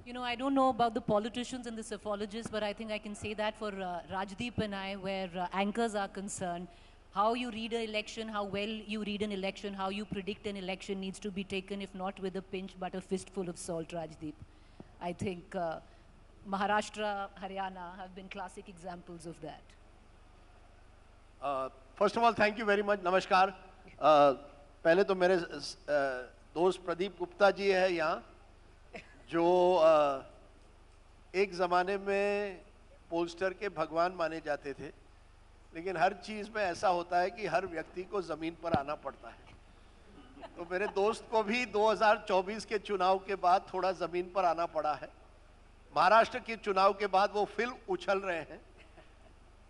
You know, I don't know about the politicians and the psephologists, but I think I can say that for Rajdeep and I, where anchors are concerned, how you read an election, how well you read an election, how you predict an election needs to be taken, if not with a pinch, but a fistful of salt, Rajdeep. I think Maharashtra, Haryana have been classic examples of that. First of all thank you very much, नमस्कार। पहले तो मेरे दोस्त प्रदीप गुप्ता जी है यहाँ, जो एक ज़माने में पोलस्टर के भगवान माने जाते थे, लेकिन हर चीज़ में ऐसा होता है कि हर व्यक्ति को ज़मीन पर आना पड़ता है। तो मेरे दोस्त को भी 2024 के चुनाव के बाद थोड़ा ज़मीन पर आना पड़ा है। महाराष्ट्र के चुनाव के बाद वो फिर उछल रहे हैं।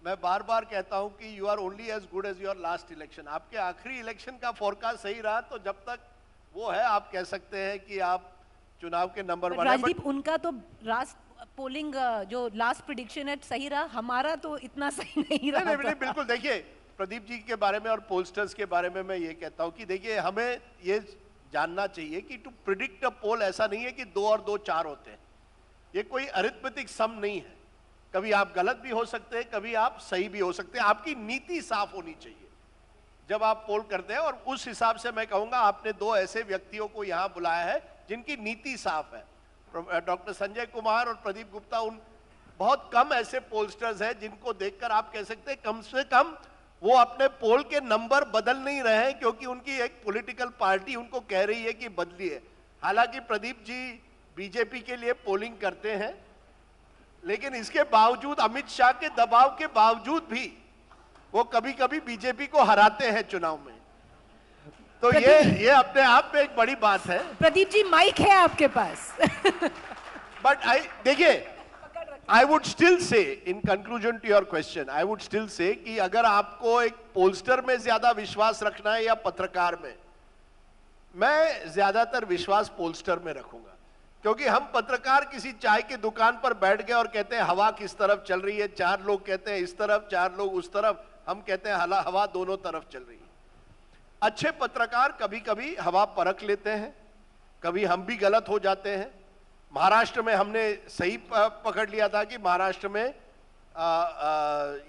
मैं बार बार कहता हूं कि you are only as good as your last election. आपके आखिरी इलेक्शन का फोरकास्ट सही रहा तो जब तक वो है आप कह सकते हैं कि आप चुनाव के नंबर वन। राजदीप, उनका तो लास्ट पोलिंग जो लास्ट प्रेडिक्शन है सही रहा, हमारा तो इतना सही नहीं रहा। नहीं, बिल्कुल। देखिए, प्रदीप जी के बारे में और पोलस्टर्स के बारे में मैं ये कहता हूं कि देखिए, हमें ये जानना चाहिए कि टू प्रिडिक्ट अ पोल ऐसा नहीं है कि 2 और 2 4 होते हैं। ये कोई अरिथमेटिक सम नहीं है। कभी आप गलत भी हो सकते हैं, कभी आप सही भी हो सकते हैं। आपकी नीति साफ होनी चाहिए जब आप पोल करते हैं, और उस हिसाब से मैं कहूंगा आपने 2 ऐसे व्यक्तियों को यहां बुलाया है जिनकी नीति साफ है। डॉक्टर संजय कुमार और प्रदीप गुप्ता उन बहुत कम ऐसे पोलस्टर्स हैं जिनको देखकर आप कह सकते हैं कम से कम वो अपने पोल के नंबर बदल नहीं रहे हैं, क्योंकि उनकी एक पॉलिटिकल पार्टी उनको कह रही है कि बदलिए। हालांकि प्रदीप जी बीजेपी के लिए पोलिंग करते हैं, लेकिन इसके बावजूद, अमित शाह के दबाव के बावजूद भी वो कभी कभी बीजेपी को हराते हैं चुनाव में। तो ये अपने आप में एक बड़ी बात है। प्रदीप जी, माइक है आपके पास। बट देखिए, आई would still say, in conclusion to your question, I would still say कि अगर आपको एक पोलस्टर में ज्यादा विश्वास रखना है या पत्रकार में, मैं ज्यादातर विश्वास पोलस्टर में रखूंगा। क्योंकि हम पत्रकार किसी चाय की दुकान पर बैठ गए और कहते हैं हवा किस तरफ चल रही है, 4 लोग कहते हैं इस तरफ, 4 लोग उस तरफ, हम कहते हैं हवा दोनों तरफ चल रही है। अच्छे पत्रकार कभी कभी हवा परख लेते हैं, कभी हम भी गलत हो जाते हैं। महाराष्ट्र में हमने सही पकड़ लिया था कि महाराष्ट्र में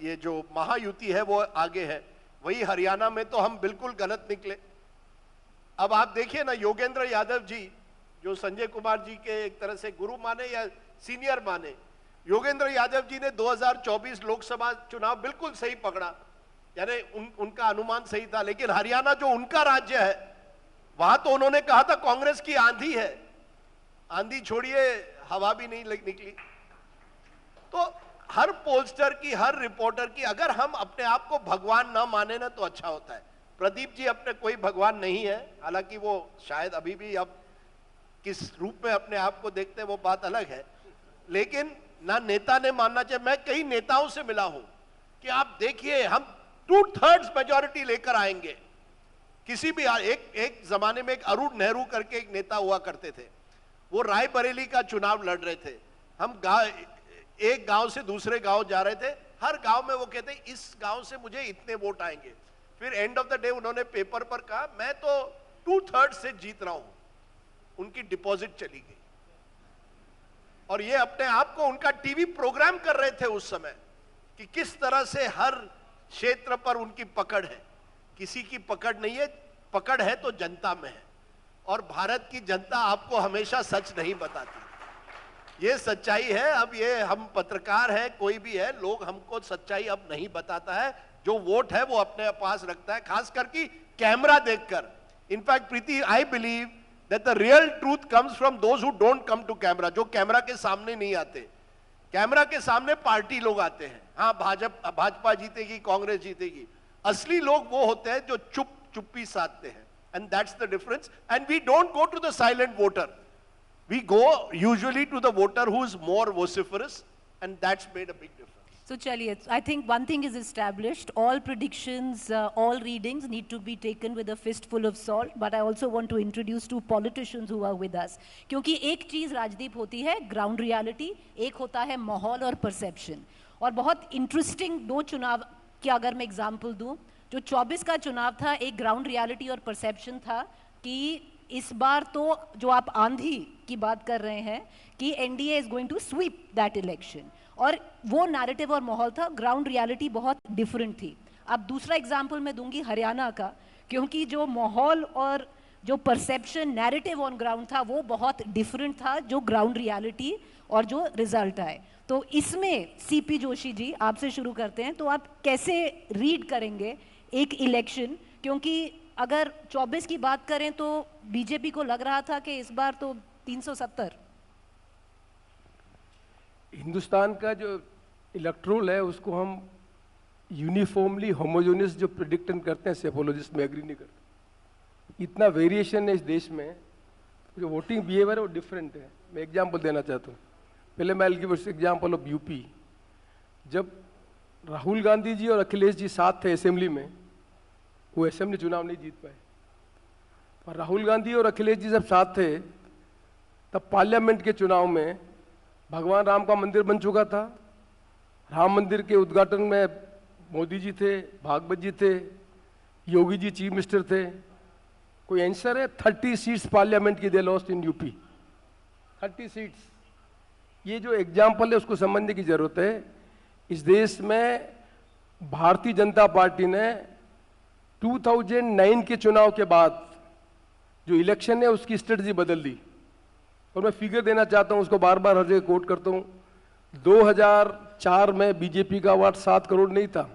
ये जो महायुति है वो आगे है, वही हरियाणा में तो हम बिल्कुल गलत निकले। अब आप देखिए ना, योगेंद्र यादव जी जो संजय कुमार जी के एक तरह से गुरु माने या सीनियर माने, योगेंद्र यादव जी ने 2024 लोकसभा चुनाव बिल्कुल सही पकड़ा, यानी उनका अनुमान सही था। लेकिन हरियाणा जो उनका राज्य है, वहां तो उन्होंने कहा था कांग्रेस की आंधी है। आंधी छोड़िए, हवा भी नहीं निकली। तो हर पोलस्टर की, हर रिपोर्टर की, अगर हम अपने आप को भगवान ना माने ना तो अच्छा होता है। प्रदीप जी अपने कोई भगवान नहीं है, हालांकि वो शायद अभी भी अब किस रूप में अपने आप को देखते हैं वो बात अलग है, लेकिन ना नेता ने मानना चाहिए। मैं कई नेताओं से मिला हूं कि आप देखिए हम 2/3 मेजॉरिटी लेकर आएंगे। किसी भी एक जमाने में एक अरुण नेहरू करके एक नेता हुआ करते थे, वो रायबरेली का चुनाव लड़ रहे थे। हम एक गांव से दूसरे गांव जा रहे थे, हर गांव में वो कहते इस गांव से मुझे इतने वोट आएंगे। फिर एंड ऑफ द डे उन्होंने पेपर पर कहा मैं तो 2/3 से जीत रहा हूं। उनकी डिपॉजिट चली गई, और ये अपने आप को उनका टीवी प्रोग्राम कर रहे थे उस समय कि किस तरह से हर क्षेत्र पर उनकी पकड़ है। किसी की पकड़ नहीं है, पकड़ है तो जनता में है, और भारत की जनता आपको हमेशा सच नहीं बताती। ये सच्चाई है। अब ये हम पत्रकार हैं, कोई भी है, लोग हमको सच्चाई अब नहीं बताता है। जो वोट है वो अपने पास रखता है, खास करके कैमरा देखकर। In fact Preeti, I believe that the real truth comes from those who don't come to camera, जो कैमरा के सामने नहीं आते। कैमरा के सामने पार्टी लोग आते हैं, हाँ भाजपा जीतेगी, कांग्रेस जीतेगी। असली लोग वो होते हैं जो चुप्पी साधते हैं, and that's the difference. And we don't go to the silent voter, we go usually to the voter who is more vociferous, and that's made a big difference. So chaliye, I think one thing is established, all predictions, all readings need to be taken with a fistful of salt, but I also want to introduce 2 politicians who are with us. क्योंकि एक चीज राजदीप होती है ground reality, एक होता है माहौल और परसेप्शन। और बहुत इंटरेस्टिंग 2 चुनाव की अगर मैं एग्जांपल दूं, जो 24 का चुनाव था, एक ग्राउंड रियलिटी और परसेप्शन था कि इस बार तो जो आप आंधी की बात कर रहे हैं कि NDA is going to sweep that election, और वो नैरेटिव और माहौल था, ग्राउंड रियलिटी बहुत डिफरेंट थी। अब दूसरा एग्जाम्पल मैं दूंगी हरियाणा का, क्योंकि जो माहौल और जो परसेप्शन नैरेटिव ऑन ग्राउंड था वो बहुत डिफरेंट था जो ग्राउंड रियलिटी और जो रिजल्ट आए। तो इसमें सीपी जोशी जी आपसे शुरू करते हैं, तो आप कैसे रीड करेंगे एक इलेक्शन, क्योंकि अगर 24 की बात करें तो बीजेपी को लग रहा था कि इस बार तो 370। हिंदुस्तान का जो इलेक्ट्रोल है उसको हम यूनिफॉर्मली होमोजेनियस जो प्रिडिक्शन करते हैं सेफोलॉजिस्ट में एग्री नहीं करते। इतना वेरिएशन है इस देश में, जो वोटिंग बिहेवियर है वो डिफरेंट है। मैं एग्जांपल देना चाहता हूँ। पहले मैं गिव एग्जांपल ऑफ यूपी। जब राहुल गांधी जी और अखिलेश जी साथ थे असेंबली में, वो असेंबली चुनाव नहीं जीत पाए। और राहुल गांधी और अखिलेश जी जब साथ थे तब पार्लियामेंट के चुनाव में भगवान राम का मंदिर बन चुका था। राम मंदिर के उद्घाटन में मोदी जी थे, भागवत जी थे, योगी जी चीफ मिनिस्टर थे। कोई आंसर है? 30 सीट्स पार्लियामेंट की they lost in UP, 30 seats. ये जो एग्जाम्पल है उसको समझने की जरूरत है। इस देश में भारतीय जनता पार्टी ने 2009 के चुनाव के बाद जो इलेक्शन है उसकी स्ट्रेटजी बदल दी। और मैं फिगर देना चाहता हूं, उसको बार बार हर जगह कोट करता हूं। 2004 में बीजेपी का वोट 7 करोड़ नहीं था।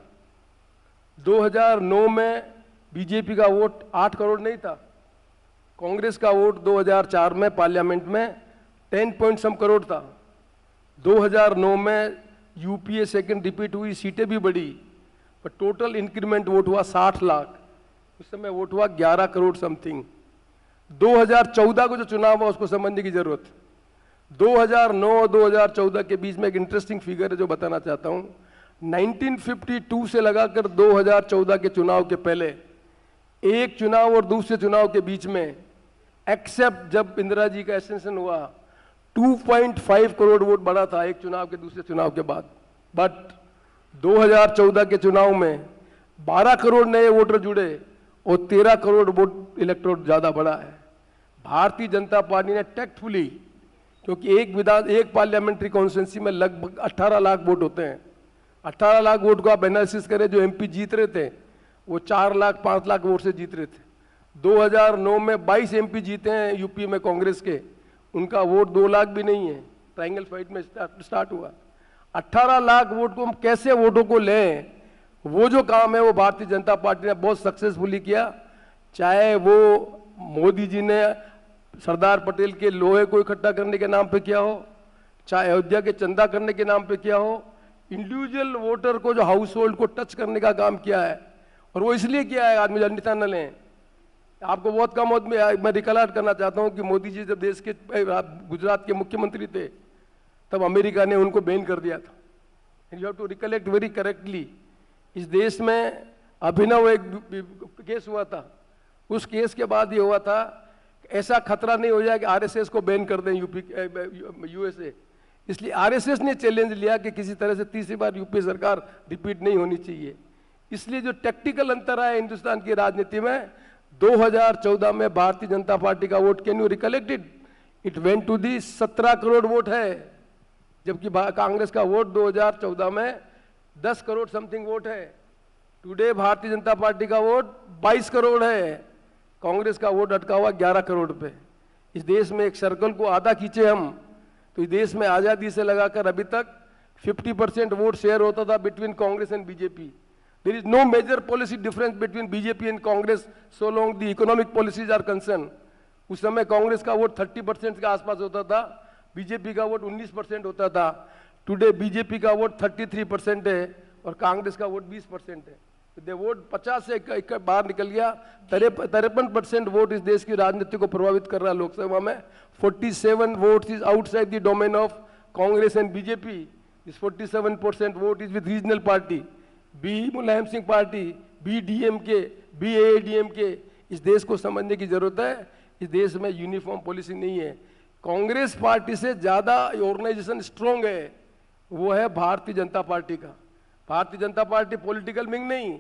2009 में बीजेपी का वोट 8 करोड़ नहीं था। कांग्रेस का वोट 2004 में पार्लियामेंट में 10 पॉइंट सम करोड़ था। 2009 में यूपीए सेकंड रिपीट हुई, सीटें भी बढ़ी, पर टोटल इंक्रीमेंट वोट हुआ 60 लाख। उस समय वोट हुआ 11 करोड़ समथिंग। 2014 को जो चुनाव हुआ उसको समझने की जरूरत है। 2009 और 2014 के बीच में एक इंटरेस्टिंग फिगर है जो बताना चाहता हूं। 1952 से लगाकर 2014 के चुनाव के पहले एक चुनाव और दूसरे चुनाव के बीच में, एक्सेप्ट जब इंदिरा जी का एसेंशन हुआ, 2.5 करोड़ वोट बढ़ा था एक चुनाव के दूसरे चुनाव के बाद। बट 2014 के चुनाव में 12 करोड़ नए वोटर जुड़े और 13 करोड़ वोट इलेक्टोरेट ज्यादा बढ़ा है। भारतीय जनता पार्टी ने टैक्टफुली, क्योंकि एक पार्लियामेंट्री कॉन्स्टिट्यूंसी में लगभग 18 लाख वोट होते हैं। 18 लाख वोट को आप एनालिसिस करें, जो एमपी जीत रहे थे वो 4 लाख 5 लाख वोट से जीत रहे थे। 2009 में 22 एमपी जीते हैं यूपी में कांग्रेस के, उनका वोट 2 लाख भी नहीं है। ट्रायंगल फाइट में स्टार्ट हुआ। 18 लाख वोट को हम कैसे वोटों को लें, वो जो काम है वो भारतीय जनता पार्टी ने बहुत सक्सेसफुली किया। चाहे वो मोदी जी ने सरदार पटेल के लोहे को इकट्ठा करने के नाम पे किया हो, चाहे अयोध्या के चंदा करने के नाम पे किया हो, इंडिविजुअल वोटर को जो हाउस होल्ड को टच करने का काम किया है। और वो इसलिए किया है, आदमी जनता न लें। आपको बहुत कम वक्त में मैं रिकलेक्ट करना चाहता हूं कि मोदी जी जब देश के गुजरात के मुख्यमंत्री थे तब अमेरिका ने उनको बैन कर दिया था। You have to recollect very correctly. इस देश में अभिनव एक केस हुआ था। उस केस के बाद ये हुआ था ऐसा खतरा नहीं हो जाए कि आरएसएस को बैन कर दें यूएसए। इसलिए आरएसएस ने चैलेंज लिया कि किसी तरह से तीसरी बार यूपी सरकार रिपीट नहीं होनी चाहिए। इसलिए जो टेक्टिकल अंतर है हिंदुस्तान की राजनीति में, 2014 में भारतीय जनता पार्टी का vote, can you recollected, it went to the 17 crore vote है, जबकि कांग्रेस का वोट 2014 में 10 करोड़ समथिंग वोट है। टुडे भारतीय जनता पार्टी का वोट 22 करोड़ है, कांग्रेस का वोट अटका हुआ 11 करोड़ पे। इस देश में एक सर्कल को आधा खींचे हम तो इस देश में आजादी से लगाकर अभी तक 50% वोट शेयर होता था between Congress and BJP. There is no major policy difference between BJP and Congress so long the economic policies are concern. उस समय कांग्रेस का वोट 30% के आसपास होता था, बीजेपी का वोट 19% होता था। टुडे बीजेपी का वोट 33% है और कांग्रेस का वोट 20% है। दे वोट 50 से बाहर निकल गया। 53% वोट इस देश की राजनीति को प्रभावित कर रहा है लोकसभा में। 47 votes is outside the domain of Congress and BJP. This 47% vote is with regional party, be Mulayam Singh party, be DMK, be AIADMK. इस देश को समझने की जरूरत है। इस देश में यूनिफॉर्म पॉलिसी नहीं है। कांग्रेस पार्टी से ज्यादा ऑर्गेनाइजेशन स्ट्रांग है, वो है भारतीय जनता पार्टी का। भारतीय जनता पार्टी पॉलिटिकल विंग नहीं,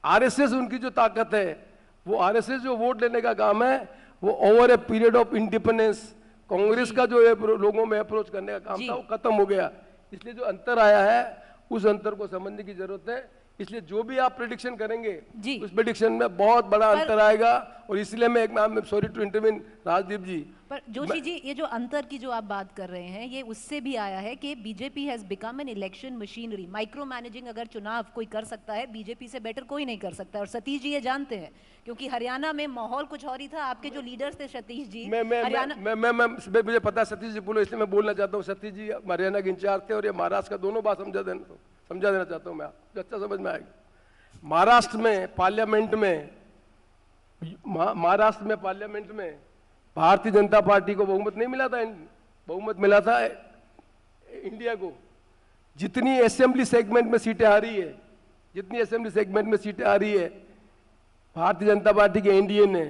आरएसएस उनकी जो ताकत है, वो आरएसएस जो वोट लेने का काम है वो over a period of independence Congress का जो लोगों में अप्रोच करने का काम था वो खत्म हो गया। इसलिए जो अंतर आया है उस अंतर को समझने की जरूरत है। इसलिए जो भी आप प्रेडिक्शन करेंगे उस प्रेडिक्शन में बहुत बड़ा अंतर आएगा। और इसलिए मैं सॉरी टू इंटरवीन राजदीप जी, पर जोशी जी ये जो अंतर की जो आप बात कर रहे हैं ये उससे भी आया है कि BJP has become an election machinery. Micro managing अगर चुनाव कोई कर सकता है बीजेपी से बेटर कोई नहीं कर सकता। और सतीश जी ये जानते हैं क्योंकि हरियाणा में माहौल कुछ और ही था। आपके जो लीडर्स थे सतीश जी मुझे पता है सतीश जी बोलो, इसलिए मैं बोलना चाहता हूँ। सतीश जी हरियाणा के इंचार्ज थे और ये महाराष्ट्र का दोनों बात समझा देना चाहता हूँ मैं, आपको अच्छा समझ में आएगी। महाराष्ट्र में पार्लियामेंट में भारतीय जनता पार्टी को बहुमत नहीं मिला था, बहुमत मिला था इंडिया को। जितनी असेंबली सेगमेंट में सीटें आ रही है, जितनी असेंबली सेगमेंट में सीटें आ रही है भारतीय जनता पार्टी के एनडीए ने,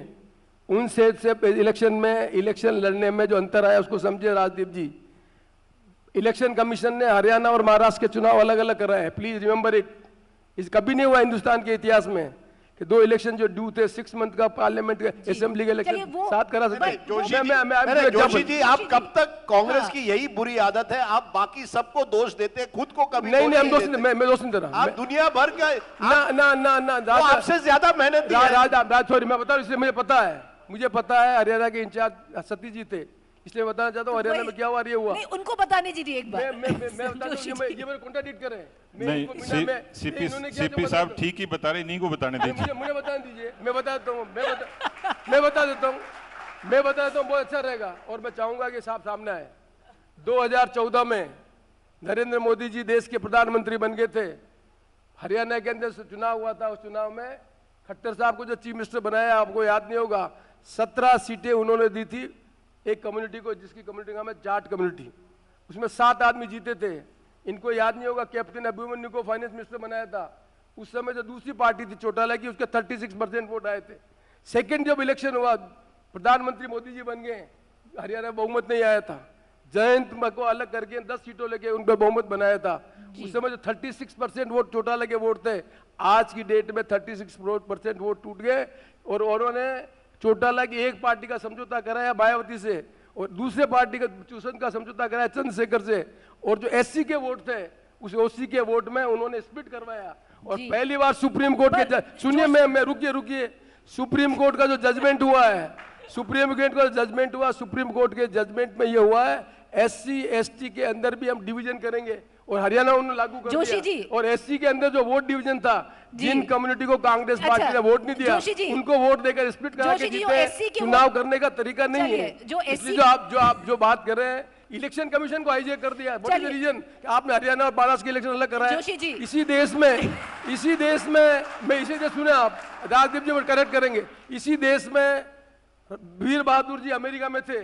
उन से इलेक्शन लड़ने में जो अंतर आया उसको समझे राजदीप जी। इलेक्शन कमीशन ने हरियाणा और महाराष्ट्र के चुनाव अलग अलग कराए हैं। Please remember it. इस कभी नहीं हुआ हिंदुस्तान के इतिहास में कि दो इलेक्शन जो ड्यू थे 6 मंथ का पार्लियामेंट असेंबली के इलेक्शन साथ करा सकते। जोशी जी आप कब तक कांग्रेस की यही बुरी आदत है, आप बाकी सबको दोष देते हैं, खुद को कभी नहीं हम दोष मैं दोष नहीं दे रहा। आप दुनिया भर का ना आपसे ज्यादा मेहनत सॉरी मैं बता रहा हूं, इसलिए मुझे पता है हरियाणा के इंचार्ज सतीश जी थे, इसलिए बताना चाहता हूँ हरियाणा में क्या हुआ ये हुआ। नहीं उनको बताने दीजिए एक बार। मैं ये मेरे कॉन्ट्राडिक्ट कर रहे हैं। नहीं सीपी साहब ठीक ही बता रहे, नहीं को बताने दीजिए। मुझे बताने दीजिए, मैं बता देता हूँ बहुत अच्छा रहेगा। और मैं चाहूंगा कि साहब सामने आए। 2014 में नरेंद्र मोदी जी देश के प्रधानमंत्री बन गए थे। हरियाणा के अंदर चुनाव हुआ था। उस चुनाव में खट्टर साहब को जो चीफ मिनिस्टर बनाया आपको याद नहीं होगा, 17 सीटें उन्होंने दी थी एक कम्युनिटी को, जिसकी कम्युनिटी का नाम है जाट कम्युनिटी। उसमें 7 आदमी जीते थे। इनको याद नहीं होगा कैप्टन अभिमन्यु को फाइनेंस मिनिस्टर बनाया था। उस समय जो दूसरी पार्टी थी चौटाला की, उसके 36% वोट आए थे। सेकंड जब इलेक्शन हुआ प्रधानमंत्री मोदी जी बन गए, हरियाणा में बहुमत नहीं आया था। जयंत को अलग करके 10 सीटों लेके उनको बहुमत बनाया था। उस समय जो 36% वोट चौटाला के वोट थे, आज की डेट में 36% वोट टूट गए। और उन्होंने चौटाला की एक पार्टी का समझौता कराया मायावती से और दूसरे पार्टी का चूसन का समझौता कराया चंद्रशेखर से। और जो एससी के वोट थे उस ओसी के वोट में उन्होंने स्प्लिट करवाया। और पहली बार सुप्रीम कोर्ट के सुनिए मैं रुकिए सुप्रीम कोर्ट का जो जजमेंट हुआ है, सुप्रीम कोर्ट के जजमेंट में ये हुआ है एससी एसटी के अंदर भी हम डिवीजन करेंगे। और हरियाणा उन्होंने लागू कर दिया। और एससी के अंदर जो वोट डिवीजन था, जिन कम्युनिटी को कांग्रेस पार्टी ने वोट नहीं दिया उनको वोट देकर स्प्लिट करा के जीते। चुनाव करने का तरीका नहीं है। जो बात कर रहे हैं, इलेक्शन कमीशन को हाईजैक कर दिया। What is the reason? आपने हरियाणा और महाराष्ट्र के इलेक्शन अलग कराया। इसी देश में सुने आप राजदीप जी करेक्ट करेंगे। इसी देश में वीर बहादुर जी अमेरिका में थे,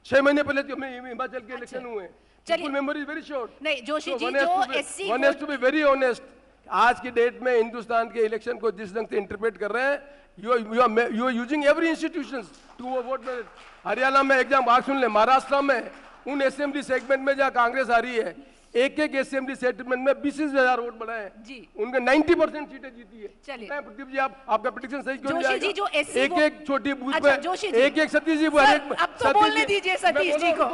6 महीने पहले हिमाचल के इलेक्शन हुए। Memory is very short. नहीं जोशी जी, जो एससी one has to be very honest. आज की डेट में हिंदुस्तान के इलेक्शन को जिस ढंग से इंटरप्रेट कर रहे हैं, you are using every institutions to vote. Haryana में एग्जाम बात सुन ले, महाराष्ट्र में उन असेंबली सेगमेंट में जहाँ कांग्रेस आ रही है, एक असेंबली सेगमेंट में 20,000 वोट बढ़ाए हैं। उनके 90% सीटें जीती है। चलिए प्रदीप जी आपका प्रेडिक्शन सही क्यों नहीं आएगा? एक छोटी बूथ पे एक सतीश जी अब तो बोलने दीजिए सतीश जी को।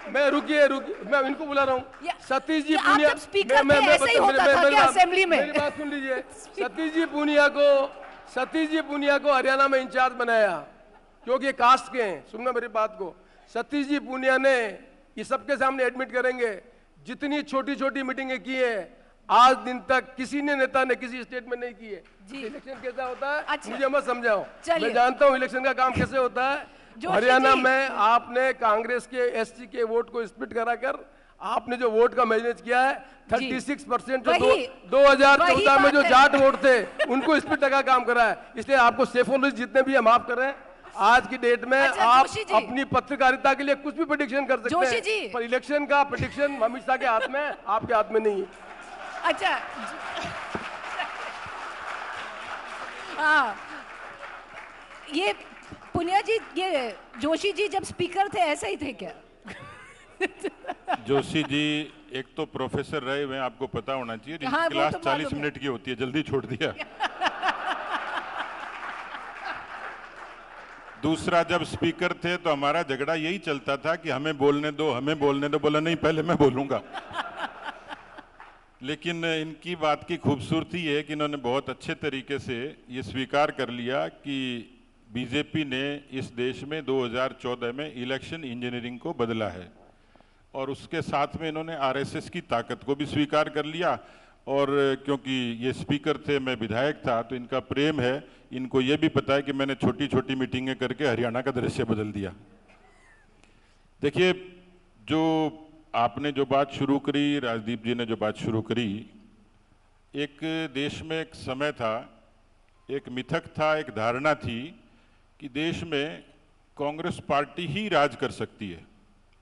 मैं इनको बुला रहा हूँ। सतीश जी पूनिया मेरी बात सुन लीजिए। सतीश जी पूनिया को हरियाणा में इंचार्ज बनाया क्योंकि कास्ट के हैं। सुनना मेरी बात को। सतीश जी पूनिया ने ये सबके सामने एडमिट करेंगे, जितनी छोटी छोटी मीटिंगें की है आज दिन तक किसी नेता ने किसी स्टेट में नहीं की है। इलेक्शन कैसा होता है मुझे मत समझाओ, मैं जानता हूँ इलेक्शन का काम कैसे होता है। हरियाणा में आपने कांग्रेस के एससी के वोट को स्प्लिट कराकर आपने जो वोट का मैनेज किया है 36% 2014 में जो जाट वोट थे उनको स्प्लिट का काम करा है। इसलिए आपको सेफोलॉजी जितने भी हम माफ कर रहे हैं। आज की डेट में आप अपनी पत्रकारिता के लिए कुछ भी प्रेडिक्शन कर सकते हैं, पर इलेक्शन का प्रेडिक्शन अमित शाह के हाथ में, आपके हाथ में नहीं है। अच्छा ये पुनिया जी, ये जोशी जी जब स्पीकर थे ऐसे ही थे क्या? जोशी जी एक तो प्रोफेसर रहे हुए, आपको पता होना चाहिए। हाँ, क्लास तो 40 मिनट की होती है, जल्दी छोड़ दिया। दूसरा, जब स्पीकर थे तो हमारा झगड़ा यही चलता था कि हमें बोलने दो, हमें बोलने दो। बोला नहीं, पहले मैं बोलूंगा। लेकिन इनकी बात की खूबसूरती है कि इन्होंने बहुत अच्छे तरीके से ये स्वीकार कर लिया कि बीजेपी ने इस देश में 2014 में इलेक्शन इंजीनियरिंग को बदला है, और उसके साथ में इन्होंने आरएसएस की ताकत को भी स्वीकार कर लिया। और क्योंकि ये स्पीकर थे, मैं विधायक था, तो इनका प्रेम है, इनको ये भी पता है कि मैंने छोटी छोटी मीटिंगें करके हरियाणा का दृश्य बदल दिया। देखिए, जो आपने जो बात शुरू करी, राजदीप जी ने जो बात शुरू करी, एक देश में एक समय था, एक मिथक था, एक धारणा थी कि देश में कांग्रेस पार्टी ही राज कर सकती है।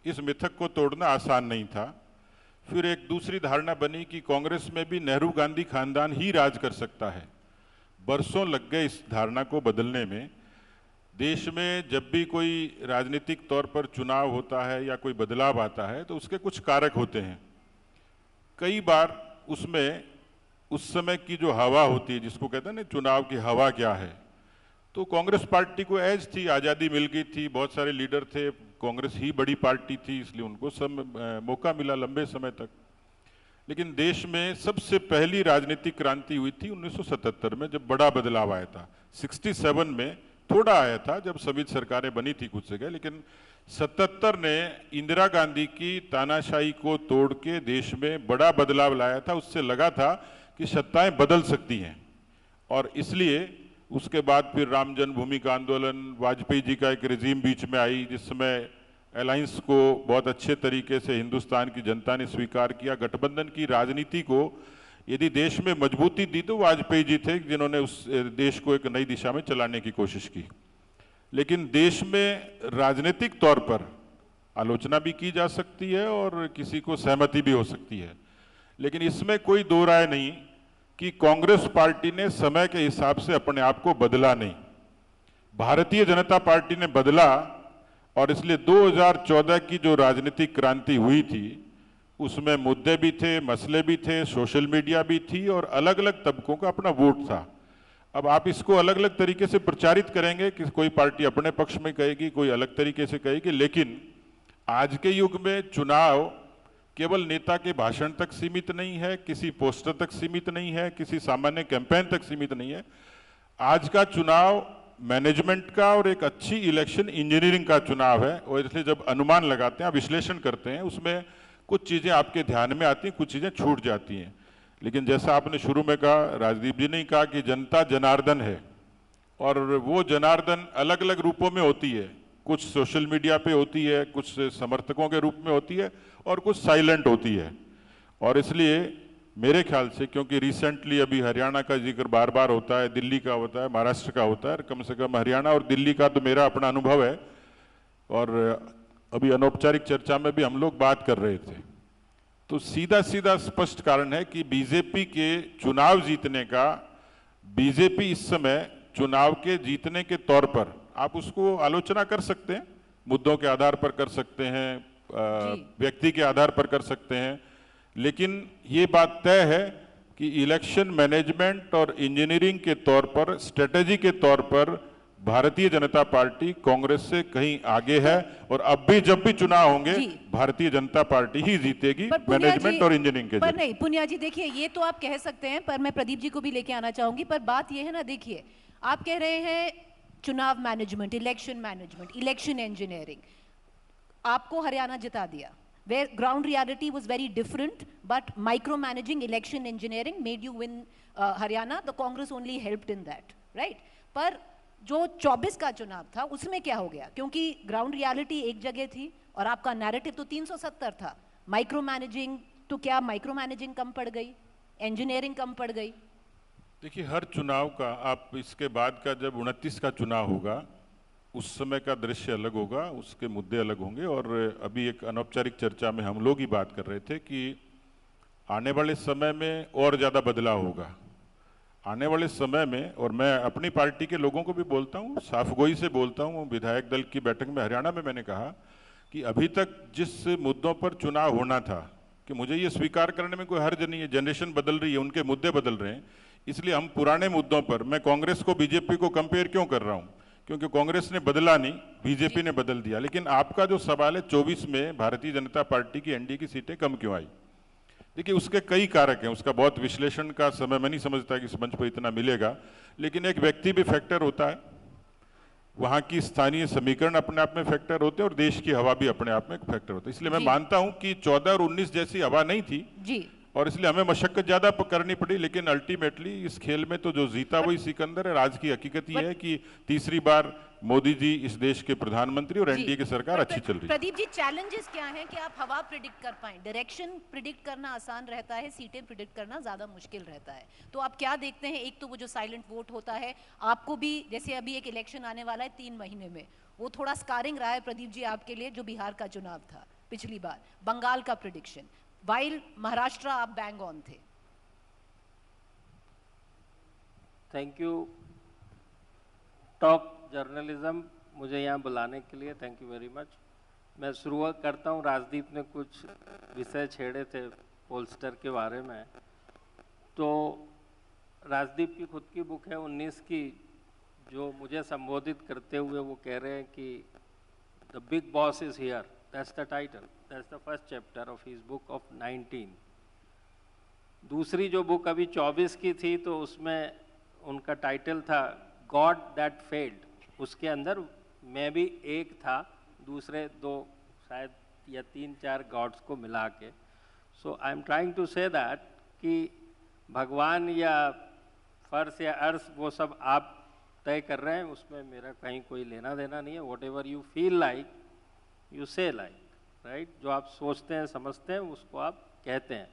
इस मिथक को तोड़ना आसान नहीं था। फिर एक दूसरी धारणा बनी कि कांग्रेस में भी नेहरू गांधी खानदान ही राज कर सकता है। बरसों लग गए इस धारणा को बदलने में। देश में जब भी कोई राजनीतिक तौर पर चुनाव होता है या कोई बदलाव आता है तो उसके कुछ कारक होते हैं। कई बार उसमें उस समय की जो हवा होती है, जिसको कहते हैं ना चुनाव की हवा क्या है, तो कांग्रेस पार्टी को एज थी, आज़ादी मिल गई थी, बहुत सारे लीडर थे, कांग्रेस ही बड़ी पार्टी थी, इसलिए उनको मौका मिला लंबे समय तक। लेकिन देश में सबसे पहली राजनीतिक क्रांति हुई थी 1977 में, जब बड़ा बदलाव आया था। 67 में थोड़ा आया था जब सभी सरकारें बनी थी कुछ जगह, लेकिन 77 ने इंदिरा गांधी की तानाशाही को तोड़ के देश में बड़ा बदलाव लाया था। उससे लगा था कि सत्ताएं बदल सकती हैं, और इसलिए उसके बाद फिर राम जन्मभूमि का आंदोलन, वाजपेयी जी का एक रिजीम बीच में आई, जिस समय अलायंस को बहुत अच्छे तरीके से हिंदुस्तान की जनता ने स्वीकार किया। गठबंधन की राजनीति को यदि देश में मजबूती दी तो वाजपेयी जी थे, जिन्होंने उस देश को एक नई दिशा में चलाने की कोशिश की। लेकिन देश में राजनीतिक तौर पर आलोचना भी की जा सकती है और किसी को सहमति भी हो सकती है, लेकिन इसमें कोई दो राय नहीं कि कांग्रेस पार्टी ने समय के हिसाब से अपने आप को बदला नहीं। भारतीय जनता पार्टी ने बदला, और इसलिए 2014 की जो राजनीतिक क्रांति हुई थी उसमें मुद्दे भी थे, मसले भी थे, सोशल मीडिया भी थी, और अलग अलग तबकों का अपना वोट था। अब आप इसको अलग अलग तरीके से प्रचारित करेंगे कि कोई पार्टी अपने पक्ष में कहेगी, कोई अलग तरीके से कहेगी, लेकिन आज के युग में चुनाव केवल नेता के भाषण तक सीमित नहीं है, किसी पोस्टर तक सीमित नहीं है, किसी सामान्य कैंपेन तक सीमित नहीं है। आज का चुनाव मैनेजमेंट का और एक अच्छी इलेक्शन इंजीनियरिंग का चुनाव है, और इसलिए जब अनुमान लगाते हैं, आप विश्लेषण करते हैं, उसमें कुछ चीजें आपके ध्यान में आती हैं, कुछ चीजें छूट जाती हैं। लेकिन जैसा आपने शुरू में कहा, राजदीप जी ने कहा कि जनता जनार्दन है, और वो जनार्दन अलग अलग रूपों में होती है। कुछ सोशल मीडिया पे होती है, कुछ समर्थकों के रूप में होती है, और कुछ साइलेंट होती है। और इसलिए मेरे ख्याल से, क्योंकि रिसेंटली अभी हरियाणा का जिक्र बार बार होता है, दिल्ली का होता है, महाराष्ट्र का होता है, कम से कम हरियाणा और दिल्ली का तो मेरा अपना अनुभव है, और अभी अनौपचारिक चर्चा में भी हम लोग बात कर रहे थे। तो सीधा सीधा स्पष्ट कारण है कि बीजेपी के चुनाव जीतने का, बीजेपी इस समय चुनाव के जीतने के तौर पर आप उसको आलोचना कर सकते हैं, मुद्दों के आधार पर कर सकते हैं, व्यक्ति के आधार पर कर सकते हैं, लेकिन ये बात तय है कि इलेक्शन मैनेजमेंट और इंजीनियरिंग के तौर पर, स्ट्रेटेजी के तौर पर भारतीय जनता पार्टी कांग्रेस से कहीं आगे है, और अब भी जब भी चुनाव होंगे भारतीय जनता पार्टी ही जीतेगी मैनेजमेंट और इंजीनियरिंग के। पर नहीं पुनिया जी, देखिए ये तो आप कह सकते हैं, पर मैं प्रदीप जी को भी लेके आना चाहूंगी। पर बात ये है ना, देखिए आप कह रहे हैं चुनाव मैनेजमेंट, इलेक्शन इंजीनियरिंग, आपको हरियाणा जिता दिया, where ground reality was very different, but micromanaging election engineering made you win Haryana. The Congress only helped in that, right? पर जो 24 का चुनाव था उसमें क्या हो गया, क्योंकि ग्राउंड रियलिटी एक जगह थी और आपका नैरेटिव तो 370 था। माइक्रो मैनेजिंग तो क्या माइक्रो मैनेजिंग कम पड़ गई, इंजीनियरिंग कम पड़ गई? देखिए, हर चुनाव का, आप इसके बाद का जब 29 का चुनाव होगा उस समय का दृश्य अलग होगा, उसके मुद्दे अलग होंगे। और अभी एक अनौपचारिक चर्चा में हम लोग ही बात कर रहे थे कि आने वाले समय में और ज़्यादा बदलाव होगा। आने वाले समय में, और मैं अपनी पार्टी के लोगों को भी बोलता हूँ, साफगोई से बोलता हूँ, विधायक दल की बैठक में हरियाणा में मैंने कहा कि अभी तक जिस मुद्दों पर चुनाव होना था, कि मुझे ये स्वीकार करने में कोई हर्ज नहीं है, जनरेशन बदल रही है, उनके मुद्दे बदल रहे हैं, इसलिए हम पुराने मुद्दों पर, मैं कांग्रेस को बीजेपी को कंपेयर क्यों कर रहा हूँ, क्योंकि कांग्रेस ने बदला नहीं, बीजेपी ने बदल दिया। लेकिन आपका जो सवाल है 24 में भारतीय जनता पार्टी की एनडीए की सीटें कम क्यों आई, देखिए उसके कई कारक हैं, उसका बहुत विश्लेषण का समय मैं नहीं समझता कि इस मंच पर इतना मिलेगा, लेकिन एक व्यक्ति भी फैक्टर होता है, वहां की स्थानीय समीकरण अपने आप में फैक्टर होते हैं और देश की हवा भी अपने आप में एक फैक्टर होता है। इसलिए मैं मानता हूं कि 14 और 19 जैसी हवा नहीं थी जी, और इसलिए हमें मशक्कत ज्यादा करनी पड़ी, लेकिन अल्टीमेटली इस खेल में तो जो जीता वही सिकंदर है। आज की हकीकत यह है कि तीसरी बार मोदी जी इस देश के प्रधानमंत्री और एनडीए की सरकार अच्छी चल रही है। प्रदीप जी, चैलेंजेस क्या हैं कि आप हवा प्रिडिक्ट कर पाएं? डायरेक्शन प्रिडिक्ट करना आसान रहता है, सीटें प्रिडिक्ट करना ज्यादा मुश्किल रहता है। तो आप क्या देखते हैं? एक तो वो जो साइलेंट वोट होता है, आपको भी जैसे अभी एक इलेक्शन आने वाला है 3 महीने में, वो थोड़ा स्कारिंग रहा है प्रदीप जी आपके लिए, जो बिहार का चुनाव था पिछली बार, बंगाल का प्रिडिक्शन, वाइल महाराष्ट्र आप बैंग ऑन थे। थैंक यू टॉप जर्नलिज्म, मुझे यहाँ बुलाने के लिए थैंक यू वेरी मच। मैं शुरुआत करता हूँ, राजदीप ने कुछ विषय छेड़े थे पोलस्टर के बारे में, तो राजदीप की खुद की बुक है 19 की, जो मुझे संबोधित करते हुए वो कह रहे हैं कि the big boss is here, that's the title, that's the first chapter of his book of 19। दूसरी जो बुक अभी 24 की थी, तो उसमें उनका टाइटल था गॉड दैट फेल्ड, उसके अंदर मैं भी एक था, दूसरे 2 शायद या 3-4 गॉड्स को मिला के। So I am trying to say that कि भगवान या फर्श या अर्श वो सब आप तय कर रहे हैं, उसमें मेरा कहीं कोई लेना देना नहीं है। What ever you feel like you से लाइक, राइट, जो आप सोचते हैं समझते हैं उसको आप कहते हैं।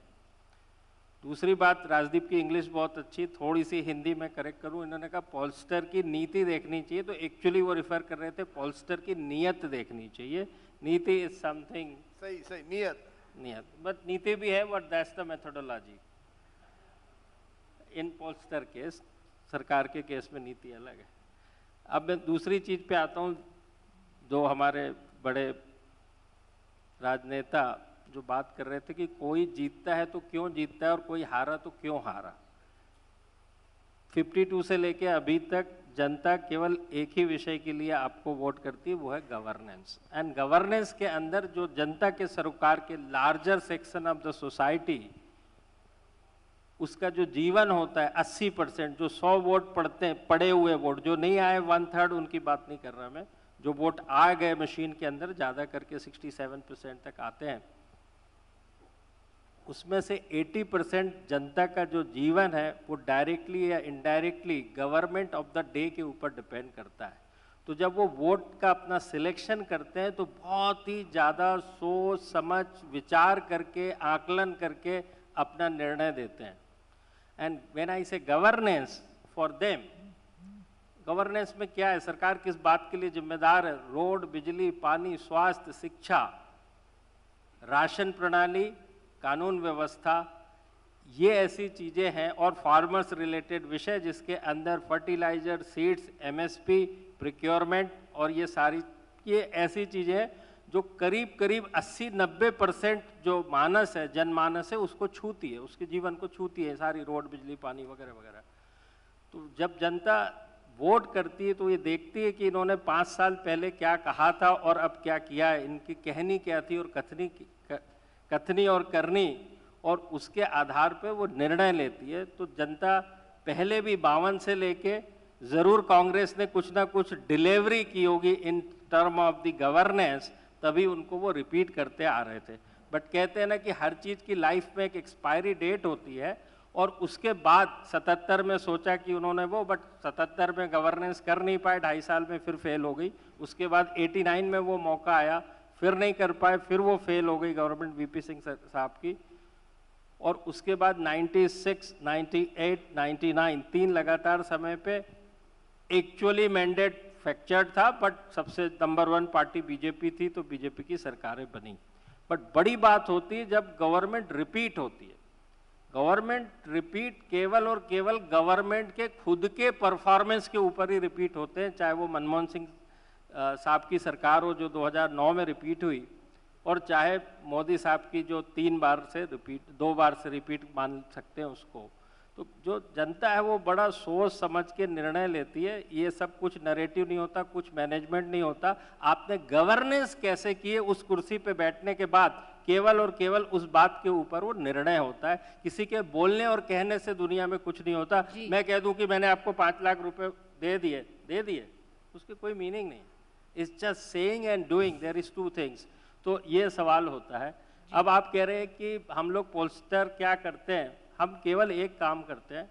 दूसरी बात, राजदीप की इंग्लिश बहुत अच्छी, थोड़ी सी हिंदी में करेक्ट करूं, इन्होंने कहा पोलस्टर की नीति देखनी चाहिए, तो एक्चुअली वो रिफर कर रहे थे पोलस्टर की नीयत देखनी चाहिए। नीति इज समथिंग, सही सही, नियत, बट नीति भी है, but that's the methodology. In pollster case, सरकार के केस में नीति अलग है। अब मैं दूसरी चीज पे आता हूँ, जो हमारे बड़े राजनेता जो बात कर रहे थे कि कोई जीतता है तो क्यों जीतता है और कोई हारा तो क्यों हारा। 52 से लेके अभी तक जनता केवल एक ही विषय के लिए आपको वोट करती है, वो है गवर्नेंस। एंड गवर्नेंस के अंदर जो जनता के सरोकार के larger section of the society, उसका जो जीवन होता है 80%, जो 100 वोट पड़े हुए वोट, जो नहीं आए 1/3 उनकी बात नहीं कर रहा मैं, जो वोट आ गए मशीन के अंदर ज़्यादा करके 67% तक आते हैं, उसमें से 80% जनता का जो जीवन है वो डायरेक्टली या indirectly government of the day के ऊपर डिपेंड करता है। तो जब वो वोट का अपना सिलेक्शन करते हैं तो बहुत ही ज़्यादा सोच समझ विचार करके आकलन करके अपना निर्णय देते हैं। एंड व्हेन आई से गवर्नेंस फॉर देम, गवर्नेंस में क्या है, सरकार किस बात के लिए जिम्मेदार है? रोड, बिजली, पानी, स्वास्थ्य, शिक्षा, राशन प्रणाली, कानून व्यवस्था, ये ऐसी चीज़ें हैं, और फार्मर्स रिलेटेड विषय जिसके अंदर फर्टिलाइजर, सीड्स, एमएसपी, प्रिक्योरमेंट, और ये ऐसी चीज़ें हैं जो करीब करीब 80-90% जो मानस है, जनमानस है, उसको छूती है, उसके जीवन को छूती है, सारी रोड, बिजली, पानी वगैरह वगैरह। तो जब जनता वोट करती है तो ये देखती है कि इन्होंने 5 साल पहले क्या कहा था और अब क्या किया है, इनकी कहनी क्या थी और कथनी और करनी, और उसके आधार पे वो निर्णय लेती है। तो जनता पहले भी 52 से लेके ज़रूर कांग्रेस ने कुछ ना कुछ डिलीवरी की होगी in term of the governance, तभी उनको वो रिपीट करते आ रहे थे। बट कहते हैं ना कि हर चीज़ की लाइफ में एक एक्सपायरी डेट होती है, और उसके बाद 77 में सोचा कि उन्होंने वो, बट 77 में गवर्नेंस कर नहीं पाए, 2.5 साल में फिर फेल हो गई। उसके बाद 89 में वो मौका आया, फिर नहीं कर पाए, फिर वो फेल हो गई गवर्नमेंट वीपी सिंह साहब की। और उसके बाद 96, 98, 99 3 लगातार समय पे एक्चुअली मैंडेट फ्रैक्चर्ड था, बट सबसे नंबर 1 पार्टी बीजेपी थी, तो बीजेपी की सरकारें बनी। बट बड़ी बात होती है जब गवर्नमेंट रिपीट होती है। गवर्नमेंट रिपीट केवल और केवल गवर्नमेंट के खुद के परफॉर्मेंस के ऊपर ही रिपीट होते हैं, चाहे वो मनमोहन सिंह साहब की सरकार हो जो 2009 में रिपीट हुई, और चाहे मोदी साहब की जो 2 बार से रिपीट मान सकते हैं उसको। तो जो जनता है वो बड़ा सोच समझ के निर्णय लेती है, ये सब कुछ नैरेटिव नहीं होता, कुछ मैनेजमेंट नहीं होता, आपने गवर्नेंस कैसे किए उस कुर्सी पे बैठने के बाद केवल और केवल उस बात के ऊपर वो निर्णय होता है। किसी के बोलने और कहने से दुनिया में कुछ नहीं होता। मैं कह दूं कि मैंने आपको 5 लाख रुपए दे दिए, उसकी कोई मीनिंग नहीं। It's just saying and doing, there is 2 things. तो ये सवाल होता है। अब आप कह रहे हैं कि हम लोग पोलस्टर क्या करते हैं, हम केवल एक काम करते हैं,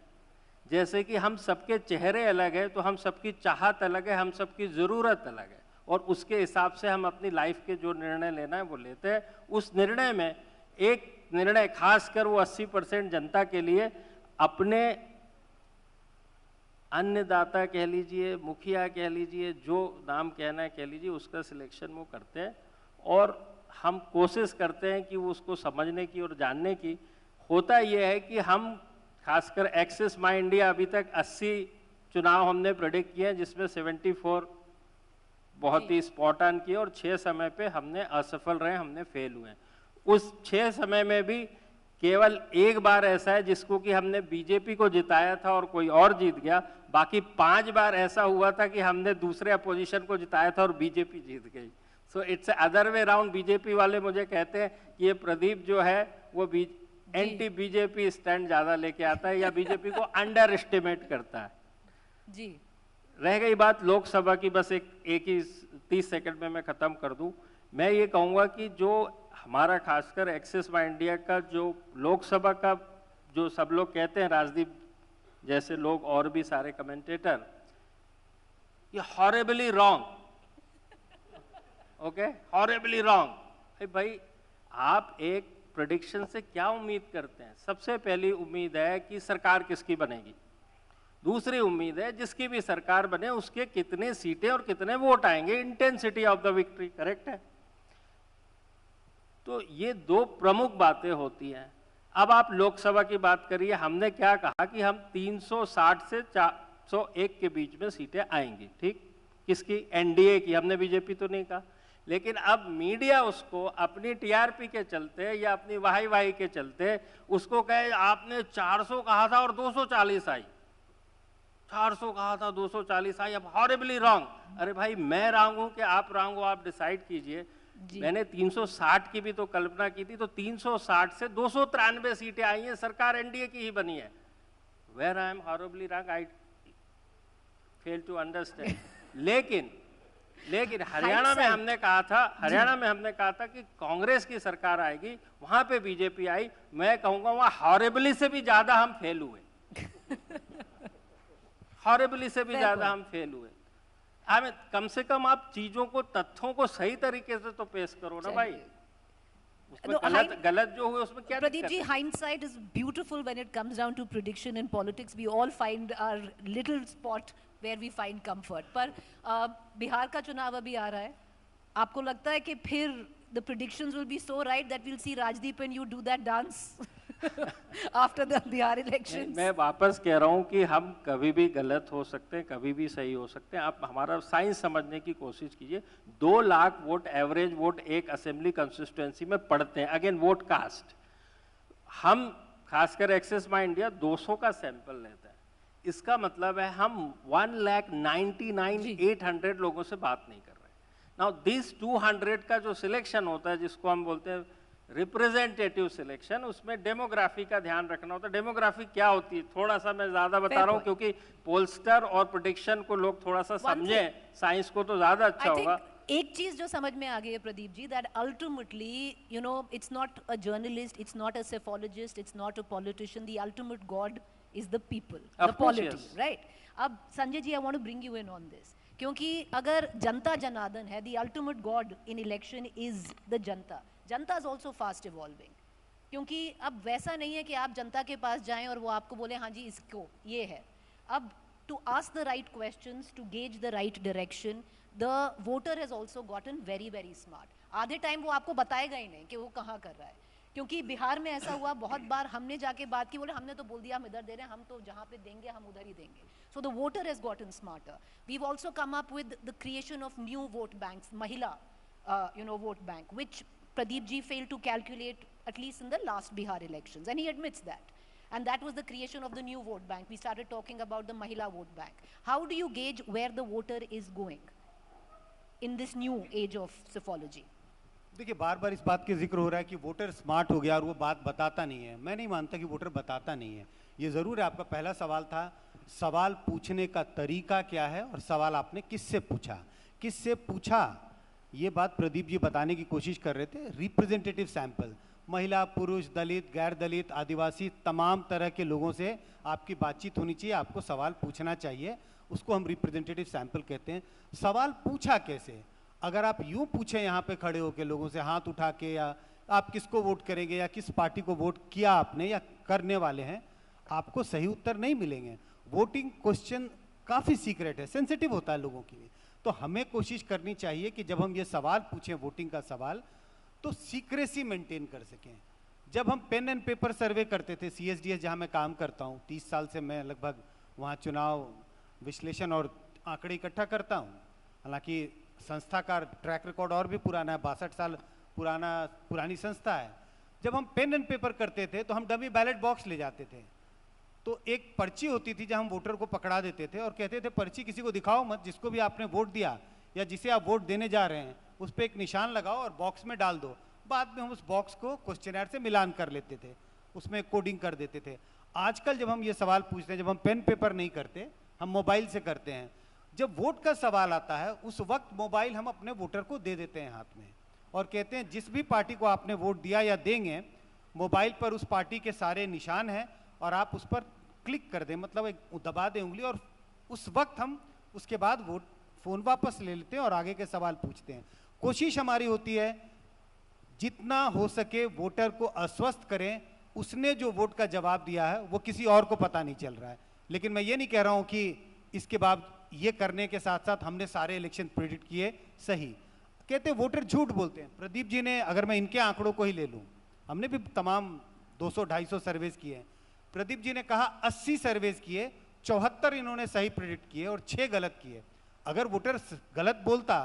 जैसे कि हम सबके चेहरे अलग है तो हम सबकी चाहत अलग है, हम सबकी ज़रूरत अलग है, और उसके हिसाब से हम अपनी लाइफ के जो निर्णय लेना है वो लेते हैं। उस निर्णय में एक निर्णय खासकर वो 80% जनता के लिए, अपने अन्नदाता कह लीजिए, मुखिया कह लीजिए, जो नाम कहना है कह लीजिए, उसका सिलेक्शन वो करते हैं। और हम कोशिश करते हैं कि वो उसको समझने की और जानने की। होता यह है कि हम खासकर एक्सिस माई इंडिया अभी तक 80 चुनाव हमने प्रेडिक्ट किए हैं, जिसमें 74 बहुत ही स्पॉट ऑन किए और 6 समय पे हमने असफल रहे, हमने फेल हुए। उस 6 समय में भी केवल एक बार ऐसा है जिसको कि हमने बीजेपी को जिताया था और कोई और जीत गया। बाकी 5 बार ऐसा हुआ था कि हमने दूसरे अपोजिशन को जिताया था और बीजेपी जीत गई। So it's other way round. BJP वाले मुझे कहते हैं कि ये प्रदीप जो है वो एंटी बीजेपी स्टैंड ज्यादा लेके आता है या बीजेपी को अंडर एस्टिमेट करता है। जी रह गई बात लोकसभा की, बस एक ही 30 सेकंड में मैं खत्म कर दूं। मैं ये कहूंगा कि जो हमारा खासकर एक्सिस माई इंडिया का जो लोकसभा का जो सब लोग कहते हैं, राजदीप जैसे लोग और भी सारे कमेंटेटर, ये horribly wrong, okay, horribly wrong. भाई आप एक प्रेडिक्शन से क्या उम्मीद करते हैं? सबसे पहली उम्मीद है कि सरकार किसकी बनेगी। दूसरी उम्मीद है जिसकी भी सरकार बने उसके कितने सीटें और कितने वोट आएंगे, intensity of the victory, correct है। तो ये 2 प्रमुख बातें होती हैं। अब आप लोकसभा की बात करिए, हमने क्या कहा कि हम 360 से 401 के बीच में सीटें आएंगी, ठीक, किसकी? एनडीए की। हमने बीजेपी तो नहीं कहा। लेकिन अब मीडिया उसको अपनी टीआरपी के चलते या अपनी वाही के चलते उसको कहे आपने 400 कहा था और 240 आई, 400 कहा था 240 आई, अब हॉरिबली रॉन्ग। अरे भाई मैं रॉन्ग हूं कि आप रॉन्ग हो, आप डिसाइड कीजिए। मैंने 360 की भी तो कल्पना की थी, तो 360 से 293 सीटें आई हैं, सरकार एनडीए की ही बनी है। Where I am horribly wrong, I fail to understand. लेकिन हरियाणा में हमने कहा था कि कांग्रेस की सरकार आएगी, वहां पे बीजेपी आई। मैं कहूंगा वहां हॉरिबली से भी ज्यादा हम फेल हुए। हॉरिबली से भी ज्यादा हम फेल हुए। हमें कम से कम आप चीजों को, तथ्यों को सही तरीके से तो पेश करो ना भाई। उसमें गलत जो हुए उसमें क्या? Pradeep ji, hindsight is beautiful when it comes down to prediction in politics. We all find our little spot where we find comfort. पर बिहार का चुनाव अभी आ रहा है, आपको लगता है कि फिर the predictions will be so right that we'll see Rajdeep and you do that dance after the Bihar elections? मैं वापस कह रहा हूँ कि हम कभी भी गलत हो सकते हैं, कभी भी सही हो सकते हैं। आप हमारा साइंस समझने की कोशिश कीजिए। 2 लाख वोट एवरेज वोट एक असेंबली कंस्टिट्यूएंसी में पड़ते हैं, अगेन वोट कास्ट। हम खासकर एक्सिस माई इंडिया 200 का सैंपल लेते हैं। इसका मतलब है हम 1,99,800 लोगों से बात नहीं कर रहे। नाउ दिस 200 का जो सिलेक्शन होता है, जिसको हम बोलते हैं रिप्रेजेंटेटिव सिलेक्शन, उसमें डेमोग्राफी का ध्यान रखना होता है। डेमोग्राफी क्या होती है, थोड़ा सा मैं ज्यादा बता रहा हूँ क्योंकि पोलस्टर और प्रेडिक्शन को लोग थोड़ा सा समझें, साइंस को तो ज्यादा अच्छा होगा। एक चीज जो समझ में आ गई है Pradeep ji, that ultimately you know it's not a journalist, it's not a psephologist, it's not a politician, the ultimate god is the people, the polity, right? अब Sanjay ji, I want to bring you in on this, क्योंकि अगर जनता जनार्दन है, the ultimate god in election is the janata. Janata is also fast evolving, क्योंकि अब वैसा नहीं है कि आप जनता के पास जाएं और वो आपको बोले हाँ जी इसको ये है। अब to ask the right questions, to gauge the right direction, the voter has also gotten very very smart. आधे टाइम वो आपको बताएगा ही नहीं कि वो कहाँ कर रहा है, क्योंकि बिहार में ऐसा हुआ बहुत बार, हमने जाके बात की, बोले हमने तो बोल दिया हम इधर दे रहे हैं, हम तो जहाँ पे देंगे हम उधर ही देंगे। So the voter has gotten smarter. We have also come up with the creation of new vote banks, महिला vote bank, which Pradeep ji failed to calculate at least in the last Bihar elections, and he admits that. And that was the creation of the new vote bank. We started talking about the Mahila vote bank. How do you gauge where the voter is going in this new age of psephology? देखिए, बार बार इस बात के जिक्र हो रहा है कि voter smart हो गया और वो बात बताता नहीं है। मैं नहीं मानता कि वोटर बताता नहीं है। ये ज़रूर है, आपका पहला सवाल था, सवाल पूछने का तरीका क्या है और सवाल आपने किससे पूछा, ये बात प्रदीप जी बताने की कोशिश कर रहे थे। रिप्रेजेंटेटिव सैंपल, महिला, पुरुष, दलित, गैर दलित, आदिवासी, तमाम तरह के लोगों से आपकी बातचीत होनी चाहिए, आपको सवाल पूछना चाहिए, उसको हम रिप्रेजेंटेटिव सैंपल कहते हैं। सवाल पूछा कैसे? अगर आप यूं पूछें यहाँ पे खड़े होकर लोगों से हाथ उठा के, या आप किसको वोट करेंगे या किस पार्टी को वोट किया आपने या करने वाले हैं, आपको सही उत्तर नहीं मिलेंगे। वोटिंग क्वेश्चन काफ़ी सीक्रेट है, सेंसिटिव होता है लोगों के लिए। तो हमें कोशिश करनी चाहिए कि जब हम ये सवाल पूछें, वोटिंग का सवाल, तो सीक्रेसी मेंटेन कर सकें। जब हम पेन एंड पेपर सर्वे करते थे, CSDS जहाँ मैं काम करता हूँ, 30 साल से मैं लगभग वहाँ चुनाव विश्लेषण और आंकड़े इकट्ठा करता हूँ। हालांकि संस्था का ट्रैक रिकॉर्ड और भी पुराना है, 62 साल पुरानी संस्था है। जब हम पेन एंड पेपर करते थे तो हम डमी बैलेट बॉक्स ले जाते थे, तो एक पर्ची होती थी जहां हम वोटर को पकड़ा देते थे और कहते थे पर्ची किसी को दिखाओ मत, जिसको भी आपने वोट दिया या जिसे आप वोट देने जा रहे हैं उस पर एक निशान लगाओ और बॉक्स में डाल दो। बाद में हम उस बॉक्स को क्वेश्चनर से मिलान कर लेते थे, उसमें कोडिंग कर देते थे। आजकल जब हम ये सवाल पूछते हैं, जब हम पेन पेपर नहीं करते, हम मोबाइल से करते हैं। जब वोट का सवाल आता है उस वक्त मोबाइल हम अपने वोटर को दे देते हैं हाथ में और कहते हैं जिस भी पार्टी को आपने वोट दिया या देंगे, मोबाइल पर उस पार्टी के सारे निशान हैं और आप उस पर क्लिक कर दें, मतलब एक दबा दें उंगली, और उस वक्त हम उसके बाद वोट फ़ोन वापस ले लेते हैं और आगे के सवाल पूछते हैं। कोशिश हमारी होती है जितना हो सके वोटर को आश्वस्त करें, उसने जो वोट का जवाब दिया है वो किसी और को पता नहीं चल रहा है। लेकिन मैं ये नहीं कह रहा हूँ कि इसके बाद ये करने के साथ साथ हमने सारे इलेक्शन प्रेडिक्ट किए सही। कहते हैं वोटर झूठ बोलते हैं। प्रदीप जी ने, अगर मैं इनके आंकड़ों को ही ले लूँ, हमने भी तमाम 200-250 सर्वेज किए हैं। प्रदीप जी ने कहा 80 सर्वेज किए, 74 इन्होंने सही प्रेडिक्ट किए और 6 गलत किए। अगर वोटर गलत बोलता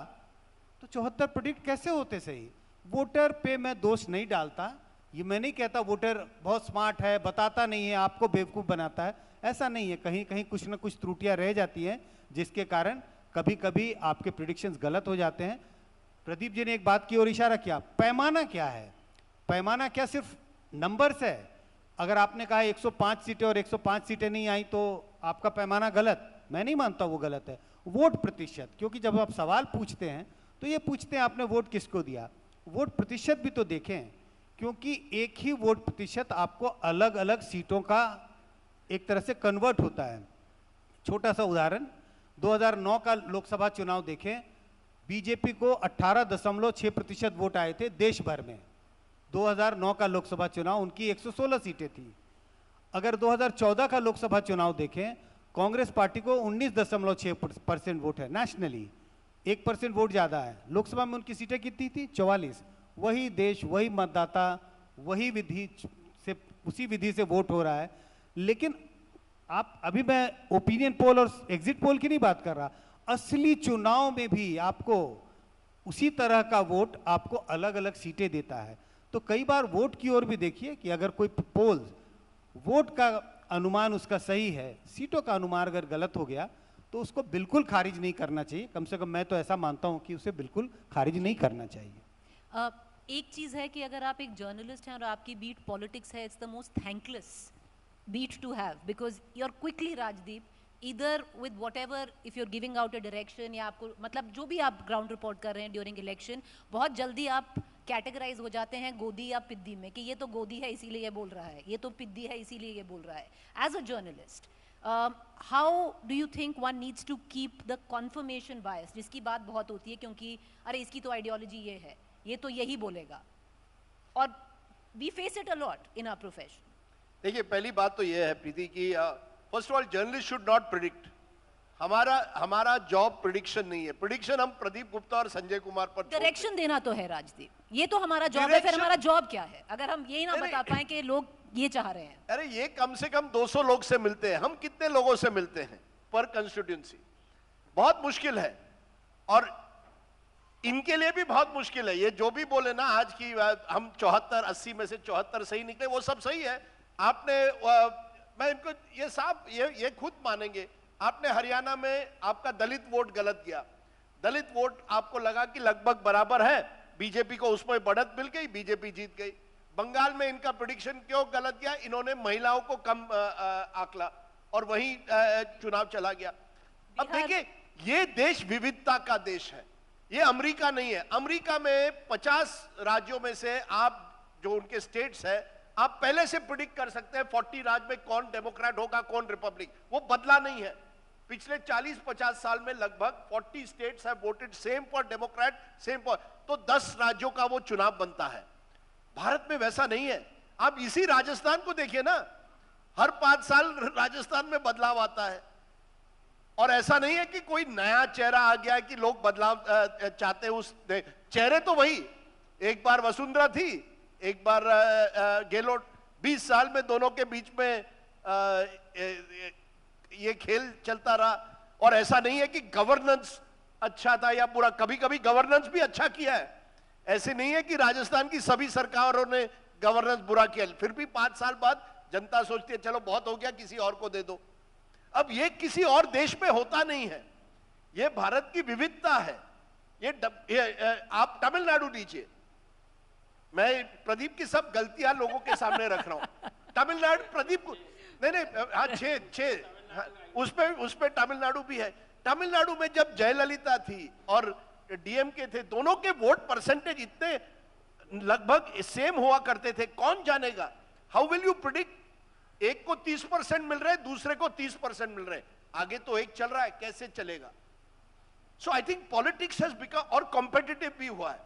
तो 74 प्रेडिक्ट कैसे होते सही? वोटर पे मैं दोष नहीं डालता, ये मैं नहीं कहता वोटर बहुत स्मार्ट है, बताता नहीं है, आपको बेवकूफ़ बनाता है, ऐसा नहीं है। कहीं कहीं कुछ ना कुछ त्रुटियां रह जाती हैं जिसके कारण कभी कभी आपके प्रेडिक्शंस गलत हो जाते हैं। प्रदीप जी ने एक बात की ओर इशारा किया, पैमाना क्या है? पैमाना क्या सिर्फ नंबर्स है? अगर आपने कहा 105 सीटें और 105 सीटें नहीं आई तो आपका पैमाना गलत, मैं नहीं मानता वो गलत है। वोट प्रतिशत, क्योंकि जब आप सवाल पूछते हैं तो ये पूछते हैं आपने वोट किसको दिया, वोट प्रतिशत भी तो देखें, क्योंकि एक ही वोट प्रतिशत आपको अलग अलग सीटों का एक तरह से कन्वर्ट होता है। छोटा सा उदाहरण, 2009 का लोकसभा चुनाव देखें, बीजेपी को 18.6% वोट आए थे देश भर में। 2009 का लोकसभा चुनाव, उनकी 116 सीटें थी। अगर 2014 का लोकसभा चुनाव देखें, कांग्रेस पार्टी को 19.6% वोट है नेशनली, 1% वोट ज़्यादा है। लोकसभा में उनकी सीटें कितनी थी? 44। वही देश, वही मतदाता, वही विधि से, उसी विधि से वोट हो रहा है। लेकिन आप, अभी मैं ओपिनियन पोल और एग्जिट पोल की नहीं बात कर रहा, असली चुनाव में भी आपको उसी तरह का वोट आपको अलग अलग सीटें देता है। तो कई बार वोट की ओर भी देखिए कि अगर कोई पोल, वोट का अनुमान उसका सही है, सीटों का अनुमान अगर गलत हो गया तो उसको बिल्कुल खारिज नहीं करना चाहिए। कम से कम मैं तो ऐसा मानता हूं कि उसे बिल्कुल खारिज नहीं करना चाहिए। एक चीज़ है कि अगर आप एक जर्नलिस्ट हैं और आपकी बीट पॉलिटिक्स है, it's the most thankless beat to have because you're quickly, Rajdeep, either with whatever, if you're giving out a direction या आपको मतलब जो भी आप ग्राउंड रिपोर्ट कर रहे हैं ड्यूरिंग इलेक्शन, बहुत जल्दी आप कैटेगराइज हो जाते हैं गोदी या पिद्दी में कि ये तो गोदी है इसीलिए ये बोल रहा है, ये तो पिद्दी है इसीलिए ये बोल रहा है। As a journalist, how do you think one needs to keep the confirmation bias, जिसकी बात बहुत होती है क्योंकि अरे इसकी तो आइडियोलॉजी ये है, ये तो यही बोलेगा, और we face it a lot in our profession. देखिए, पहली बात तो यह है प्रीति की first of all journalist should not predict. हमारा जॉब प्रिडिक्शन नहीं है। प्रिडिक्शन हम प्रदीप गुप्ता और संजय कुमार पर डायरेक्शन देना तो है राजदीप, ये तो हमारा जॉब है। फिर हमारा जॉब क्या है अगर हम यही ना बता पाए कि लोग ये चाह रहे हैं? अरे ये कम से कम 200 लोग से मिलते हैं, हम कितने लोगों से मिलते हैं पर कंस्टिट्यूंसी? बहुत मुश्किल है, और इनके लिए भी बहुत मुश्किल है। ये जो भी बोले ना आज की हम 74-80 में से 74 सही निकले, वो सब सही है, आपने मैं इनको ये साहब ये खुद मानेंगे, आपने हरियाणा में आपका दलित वोट गलत गया, दलित वोट आपको लगा कि लगभग बराबर है, बीजेपी को उसमें बढ़त मिल गई, बीजेपी जीत गई। बंगाल में इनका प्रेडिक्शन क्यों गलत गया? इन्होंने महिलाओं को कम आकला और वहीं चुनाव चला गया। अब देखिए, ये देश विविधता का देश है, ये अमेरिका नहीं है। अमेरिका में 50 राज्यों में से आप जो उनके स्टेट्स है, आप पहले से प्रिडिक्ट कर सकते हैं 40 राज्य में कौन डेमोक्रेट होगा कौन रिपब्लिक, वो बदला नहीं है। पिछले 40-50 साल में लगभग 40 states have voted same for Democrat, same for, तो 10 राज्यों का वो चुनाव बनता है। भारत में वैसा नहीं है। आप इसी राजस्थान को देखिए ना, हर 5 साल राजस्थान में बदलाव आता है, और ऐसा नहीं है कि कोई नया चेहरा आ गया कि लोग बदलाव चाहते हैं। उस चेहरे तो वही, एक बार वसुंधरा थी, एक बार गेहलोत, 20 साल में दोनों के बीच में ये खेल चलता रहा। और ऐसा नहीं है कि गवर्नेंस अच्छा था या बुरा, कभी कभी गवर्नेंस भी अच्छा किया है। ऐसे नहीं है कि राजस्थान की सभी सरकारों ने गवर्नेंस बुरा किया, फिर भी 5 साल बाद जनता सोचती है चलो बहुत हो गया, किसी और को दे दो। अब ये किसी और देश में होता नहीं है, ये भारत की विविधता है। ये आप तमिलनाडु लीजिए, मैं प्रदीप की सब गलतियां लोगों के सामने रख रहा हूं। तमिलनाडु, प्रदीप को नहीं, हाँ, छह उस पे तमिलनाडु भी है। तमिलनाडु में जब जयललिता थी और डीएमके थे, दोनों के वोट परसेंटेज इतने लगभग सेम हुआ करते थे, कौन जानेगा? How will you predict? एक को 30% मिल रहे, दूसरे को 30% मिल रहे, आगे तो एक चल रहा है, कैसे चलेगा? So I think politics has become, और कॉम्पिटिटिव भी हुआ है।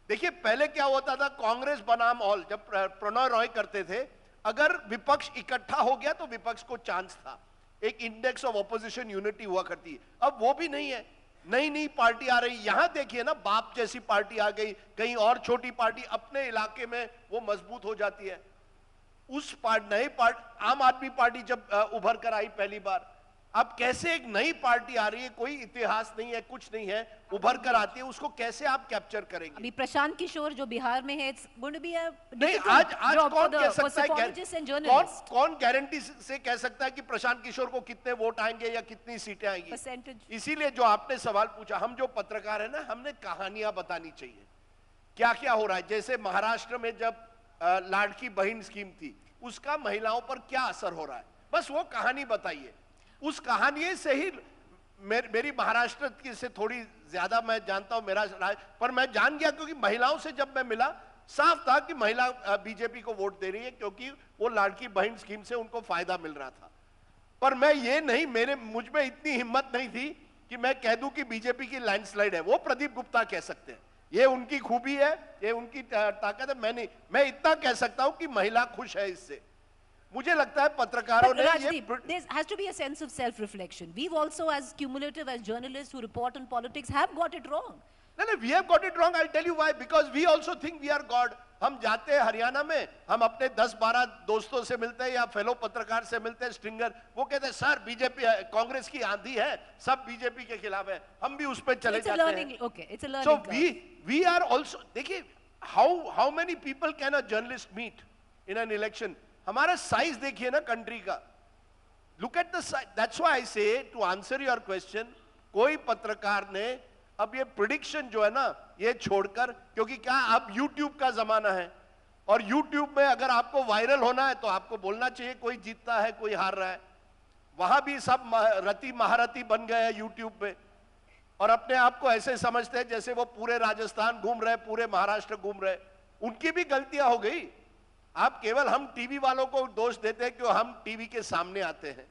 देखिए पहले क्या होता था, कांग्रेस बनाम ऑल, जब प्रणय रॉय करते थे, अगर विपक्ष इकट्ठा हो गया तो विपक्ष को चांस था, एक इंडेक्स ऑफ ऑपोजिशन यूनिटी हुआ करती है। अब वो भी नहीं है, नई नई पार्टी आ रही। यहां देखिए ना, बाप जैसी पार्टी आ गई, कहीं और छोटी पार्टी अपने इलाके में वो मजबूत हो जाती है। उस नई पार्टी, आम आदमी पार्टी जब उभर कर आई पहली बार, अब कैसे एक नई पार्टी आ रही है, कोई इतिहास नहीं है, कुछ नहीं है, उभर कर आती है, उसको कैसे आप कैप्चर करेंगे? अभी प्रशांत किशोर जो बिहार में है, it's going to be a नहीं, आज कौन कह सकता है, कौन गारंटी से कह सकता है कि प्रशांत किशोर को कितने वोट आएंगे या कितनी सीटें आएंगी? परसेंटेज। इसीलिए जो आपने सवाल पूछा, हम जो पत्रकार है ना, हमने कहानियां बतानी चाहिए, क्या क्या हो रहा है। जैसे महाराष्ट्र में जब लाड़की बहन स्कीम थी, उसका महिलाओं पर क्या असर हो रहा है, बस वो कहानी बताइए। उस कहानी से ही मेरी महाराष्ट्र की से थोड़ी ज्यादा मैं जानता हूं, मेरा पर मैं जान गया, क्योंकि महिलाओं से जब मैं मिला, साफ था कि महिला बीजेपी को वोट दे रही है, क्योंकि वो लाड़की बहन स्कीम से उनको फायदा मिल रहा था। पर मैं ये नहीं, मुझ में इतनी हिम्मत नहीं थी कि मैं कह दूं कि बीजेपी की लैंडस्लाइड है। वो प्रदीप गुप्ता कह सकते हैं, ये उनकी खूबी है, ये उनकी ताकत है। मैं इतना कह सकता हूं कि महिला खुश है इससे। मुझे लगता है पत्रकारों ने there has to be a sense of self reflection. We've also, as cumulative, as journalists who report on politics, have got it wrong. No, we have got it wrong. I'll tell you why. Because we also think we are God. हम जाते हैं हरियाणा में, हम अपने 10-12 दोस्तों से मिलते हैं या फेलो पत्रकार से मिलते हैं, स्ट्रिंगर, वो कहते हैं सर बीजेपी, कांग्रेस की आंधी है, सब बीजेपी के खिलाफ है, हम भी उस पर चले जाते हैं। Okay, it's a learning So curve. we are also, देखिए how many people can a journalist meet in an election? हमारा साइज देखिए ना कंट्री का, look at the size. That's why I से, टू आंसर योर क्वेश्चन, कोई पत्रकार ने अब ये प्रिडिक्शन जो है ना, ये छोड़कर, क्योंकि क्या अब यूट्यूब का जमाना है, और यूट्यूब में अगर आपको वायरल होना है तो आपको बोलना चाहिए कोई जीतता है कोई हार रहा है। वहां भी सब रति महारथी बन गए हैं यूट्यूब पे, और अपने आप को ऐसे समझते हैं जैसे वो पूरे राजस्थान घूम रहे, पूरे महाराष्ट्र घूम रहे। उनकी भी गलतियां हो गई। आप केवल हम टीवी वालों को दोष देते हैं क्यों हम टीवी के सामने आते हैं।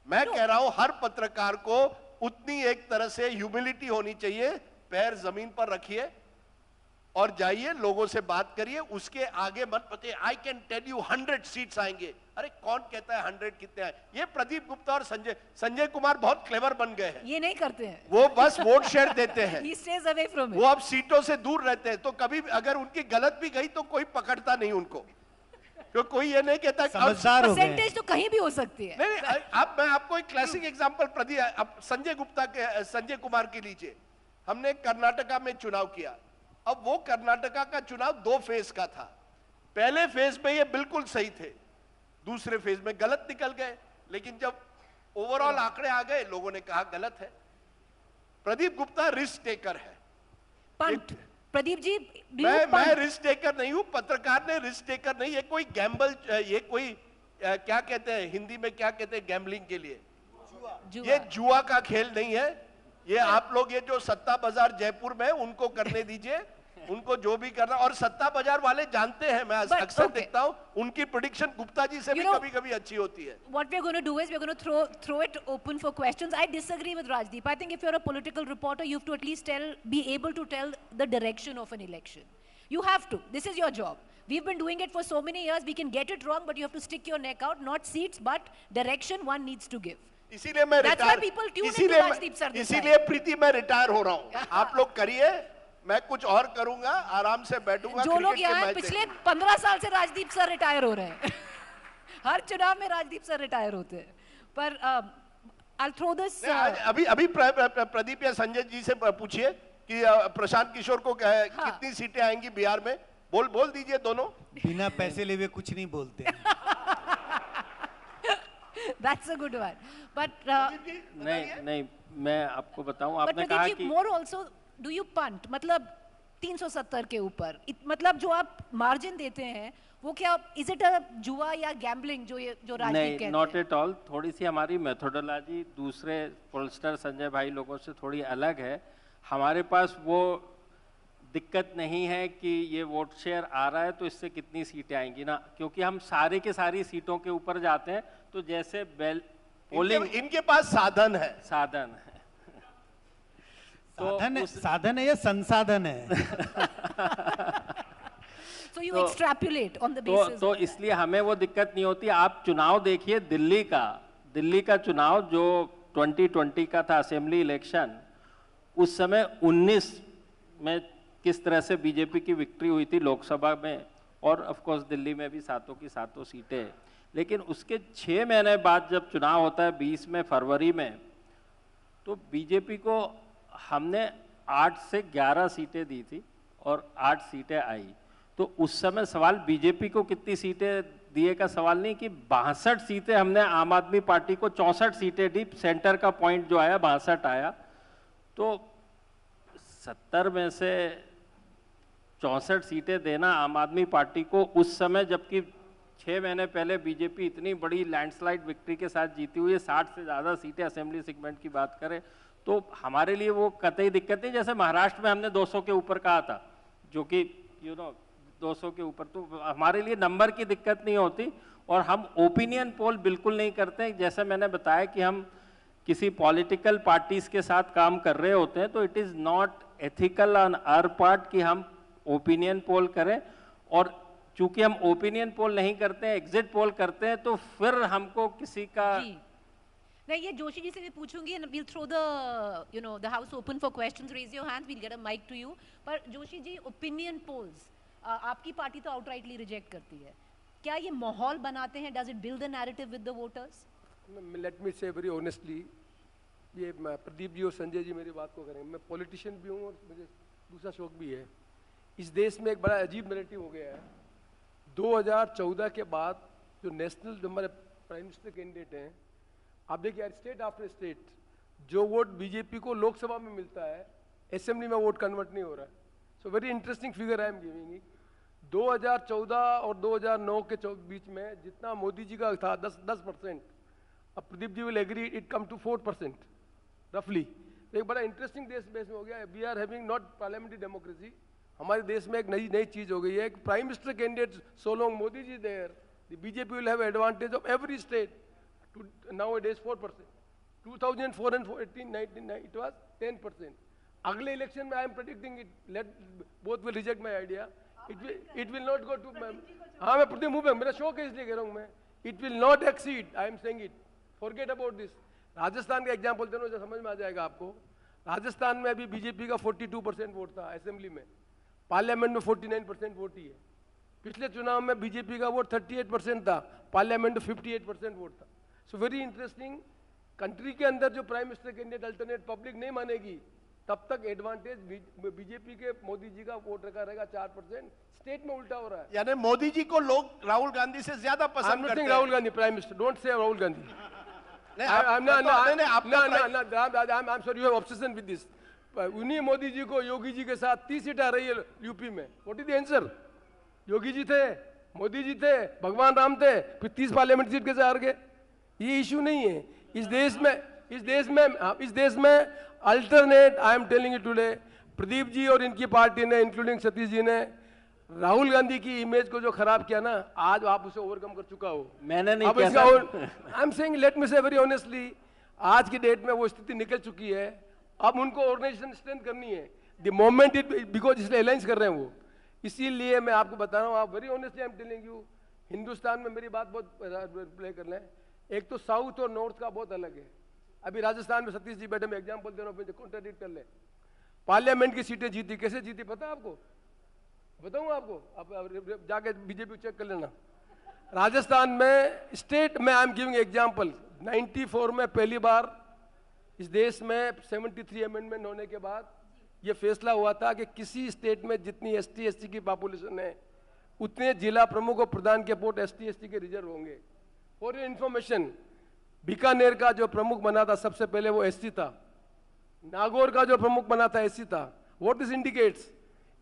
मैं कह रहा हूं हर पत्रकार को उतनी एक तरह से ह्यूमिलिटी होनी चाहिए, पैर जमीन पर रखिए और जाइए, लोगों से बात करिए, उसके आगे मत बताइए I can tell you 100 seats आएंगे। अरे कौन कहता है 100 कितने आए? ये प्रदीप गुप्ता और संजय कुमार बहुत क्लेवर बन गए हैं। ये नहीं करते हैं, वो बस वोट शेयर देते हैं। He stays away from it. वो अब सीटों से दूर रहते हैं, तो कभी अगर उनकी गलत भी गई तो कोई पकड़ता नहीं उनको, तो कोई ये नहीं कहता। समझदार हो गए। परसेंटेज तो कहीं भी हो सकती है। नहीं, अब मैं आपको एक क्लासिक एग्जांपल प्रदीप, अब संजय कुमार के लीजिए। हमने कर्नाटका में चुनाव किया। अब वो कर्नाटका का चुनाव 2 फेज का था। पहले फेज में ये बिल्कुल सही थे, दूसरे फेज में गलत निकल गए, लेकिन जब ओवरऑल आंकड़े आ गए लोगों ने कहा गलत है। प्रदीप गुप्ता रिस्क टेकर है। Punt, Pradeep ji, do you मैं punt? रिस्क टेकर नहीं हूं, पत्रकार ने रिस्क टेकर नहीं, ये कोई गैम्बल, ये कोई क्या कहते हैं हिंदी में, क्या कहते हैं गैम्बलिंग के लिए, जुआ। ये जुआ का खेल नहीं है। ये आप लोग ये जो सत्ता बाजार जयपुर में उनको करने दीजिए, उनको जो भी करना, और सत्ता बाजार वाले जानते हैं, मैं But, अक्सर okay. देखता हूं उनकी प्रेडिक्शन गुप्ता जी से You भी know, कभी कभी अच्छी होती है। What we're going to do is we're going to throw it open for questions. I disagree with Rajdeep. I think if you're a political reporter, you have to at least be able to tell the direction of an election. You have to. This is your job. We've been doing it for so many years. We can get it wrong, but you have to stick your neck out. Not seats, but direction one needs to give. इसीलिए मैं That's why people tune into Rajdeep sir this इसीलिए प्रीति मैं retire हो रहा हूं। आप लोग करिए, मैं कुछ और करूंगा, आराम से बैठूंगा। जो लोग क्रिकेट के यहाँ मैच पिछले देखूंगा। 15 साल से राजदीप सर रिटायर हो रहे हैं। हर चुनाव में राजदीप सर रिटायर होते हैं। पर I'll throw this. अभी अभी प्रदीप या संजय जी से पूछिए कि प्रशांत किशोर को कितनी सीटें आएंगी बिहार में, बोल दीजिए दोनों। बिना पैसे ले हुए कुछ नहीं बोलते हैं। That's a good one. But नहीं, मैं आपको बताऊं, but आपने कहा Pradeep ji, कि more also, do you punt? मतलब 370 के ऊपर, मतलब जो आप मार्जिन देते हैं, वो क्या, is it a जुआ या गैम्बलिंग जो राजदीप नहीं, कहते हैं? Not at all. थोड़ी सी हमारी मेथोडोलॉजी दूसरे पोलस्टर संजय भाई लोगों से थोड़ी अलग है। हमारे पास वो दिक्कत नहीं है कि ये वोट शेयर आ रहा है तो इससे कितनी सीटें आएंगी ना, क्योंकि हम सारे के सारी सीटों के ऊपर जाते हैं। तो जैसे पोलिंग इनके पास साधन है। साधन है या संसाधन है? So you extrapolate on the basis. तो इसलिए हमें वो दिक्कत नहीं होती। आप चुनाव देखिए दिल्ली का चुनाव जो 2020 का था असेंबली इलेक्शन, उस समय 19 में किस तरह से बीजेपी की विक्ट्री हुई थी लोकसभा में, और ऑफ कोर्स दिल्ली में भी सातों की सातों सीटें। लेकिन उसके 6 महीने बाद जब चुनाव होता है 20 में फरवरी में, तो बीजेपी को हमने 8 से 11 सीटें दी थी और 8 सीटें आई। तो उस समय सवाल बीजेपी को कितनी सीटें दिए का सवाल नहीं, कि 62 सीटें हमने आम आदमी पार्टी को 64 सीटें दी, सेंटर का पॉइंट जो आया 62 आया। तो 70 में से 64 सीटें देना आम आदमी पार्टी को उस समय, जबकि 6 महीने पहले बीजेपी इतनी बड़ी लैंडस्लाइड विक्ट्री के साथ जीती हुई है, 60 से ज़्यादा सीटें असेंबली सेगमेंट की बात करें, तो हमारे लिए वो कतई दिक्कत नहीं। जैसे महाराष्ट्र में हमने 200 के ऊपर कहा था, जो कि 200 के ऊपर, तो हमारे लिए नंबर की दिक्कत नहीं होती। और हम ओपिनियन पोल बिल्कुल नहीं करते। जैसे मैंने बताया कि हम किसी पॉलिटिकल पार्टीज के साथ काम कर रहे होते हैं, तो it is not ethical on our part कि हम ओपिनियन पोल करें। और चूंकि हम ओपिनियन पोल नहीं करते हैं, एग्जिट पोल करते हैं, तो फिर हमको किसी का नहीं, ये जोशी जी से भी पूछूंगी, and we'll throw the house open for questions. Raise your hands, we'll get a mic to you. पर जोशी जी, opinion polls आपकी पार्टी तो outrightly reject करती है। क्या ये माहौल बनाते हैं? Does it build a narrative with the voters? Let me say very honestly, ये प्रदीप जी और संजय जी मेरी बात को करेंगे। मैं पॉलिटिशियन भी हूँ और मुझे दूसरा शौक भी है। इस देश में एक बड़ा अजीब नैरेटिव हो गया है। 2014 के बाद जो नेशनल जो हमारे प्राइम मिनिस्टर कैंडिडेट हैं, आप देखिए स्टेट आफ्टर स्टेट, जो वोट बीजेपी को लोकसभा में मिलता है, असेंबली में वोट कन्वर्ट नहीं हो रहा है। So very interesting figure I am giving. 2014 और 2009 के बीच में जितना मोदी जी का था 10%, अब Pradeep ji will agree it come to 4% रफली। एक बड़ा इंटरेस्टिंग देश में हो गया है। We are having not parliamentary democracy. हमारे देश में एक नई चीज हो गई है। Prime minister candidate so long Modi ji there, the BJP will have advantage of every state. Nowadays 4%. 2004 and 2018, 19 it was 10%. अगले इलेक्शन में I am predicting it. Let both will reject my idea. It will not go to. हाँ, मैं प्रति मुंह में, मेरा शौक है इसलिए कह रहा हूँ मैं. It will not exceed. I am saying it. Forget about this. Rajasthan का एग्जाम्पल देना जो समझ में आ जाएगा आपको। राजस्थान में अभी बीजेपी का 42% वोट था असेंबली में, पार्लियामेंट में 49% वोट ही है। पिछले चुनाव में बीजेपी का वोट 38% था, पार्लियामेंट में 58% वोट था। So very interesting. कंट्री के अंदर जो prime minister candidate alternate public नहीं मानेगी, तब तक एडवांटेज बीजेपी के मोदी जी का वोटर का रहेगा 4%। स्टेट में उल्टा हो रहा है। यानी मोदी जी को लोग राहुल गांधी से ज्यादा पसंद करते हैं। Rahul Gandhi prime minister, don't say Rahul Gandhi. I'm sorry, you have obsession with this. उन्हीं मोदी जी को योगी जी के साथ 30 सीट आ रही है यूपी में। What is the answer? Yogi ji थे, मोदी जी थे, भगवान राम थे, फिर 30 पार्लियामेंट सीट कैसे हार गए? ये इशू नहीं है इस देश में alternate. I am telling you today, Pradeep ji और इनकी पार्टी ने, इंक्लूडिंग सतीश जी ने, राहुल गांधी की इमेज को जो खराब किया ना, आज आप उसे ओवरकम कर चुका हो। मैंने नहीं किया। I am saying, let me से वेरी ऑनेस्टली, आज की डेट में वो स्थिति निकल चुकी है। अब उनको ऑर्गेनाइजेशन स्ट्रेंथ करनी है। द मोमेंट इट, बिकॉज इसलिए अलायंस कर रहे हैं वो, इसीलिए मैं आपको बता रहा हूँ। आप very honestly I am telling you, Hindustan में मेरी बात बहुत प्ले कर लें। एक तो साउथ और नॉर्थ का बहुत अलग है। अभी राजस्थान में सतीश जी बैठे, मैं एग्जाम्पल दे रहा हूँ, कॉन्ट्राडिक्ट कर ले। पार्लियामेंट की सीटें जीती, कैसे जीती पता है आपको? बताऊँ आपको, आप जाके बीजेपी चेक कर लेना। राजस्थान में स्टेट में, आई एम गिविंग एग्जाम्पल, 94 में पहली बार इस देश में 73 अमेंडमेंट होने के बाद ये फैसला हुआ था कि किसी स्टेट में जितनी एसटी एससी की पॉपुलेशन है उतने जिला प्रमुख और प्रधान के पोस्ट एसटी एसटी के रिजर्व होंगे। फॉर योर इंफॉर्मेशन, बीकानेर का जो प्रमुख बना था सबसे पहले वो एससी था, नागौर का जो प्रमुख बना था एससी था। What this indicates,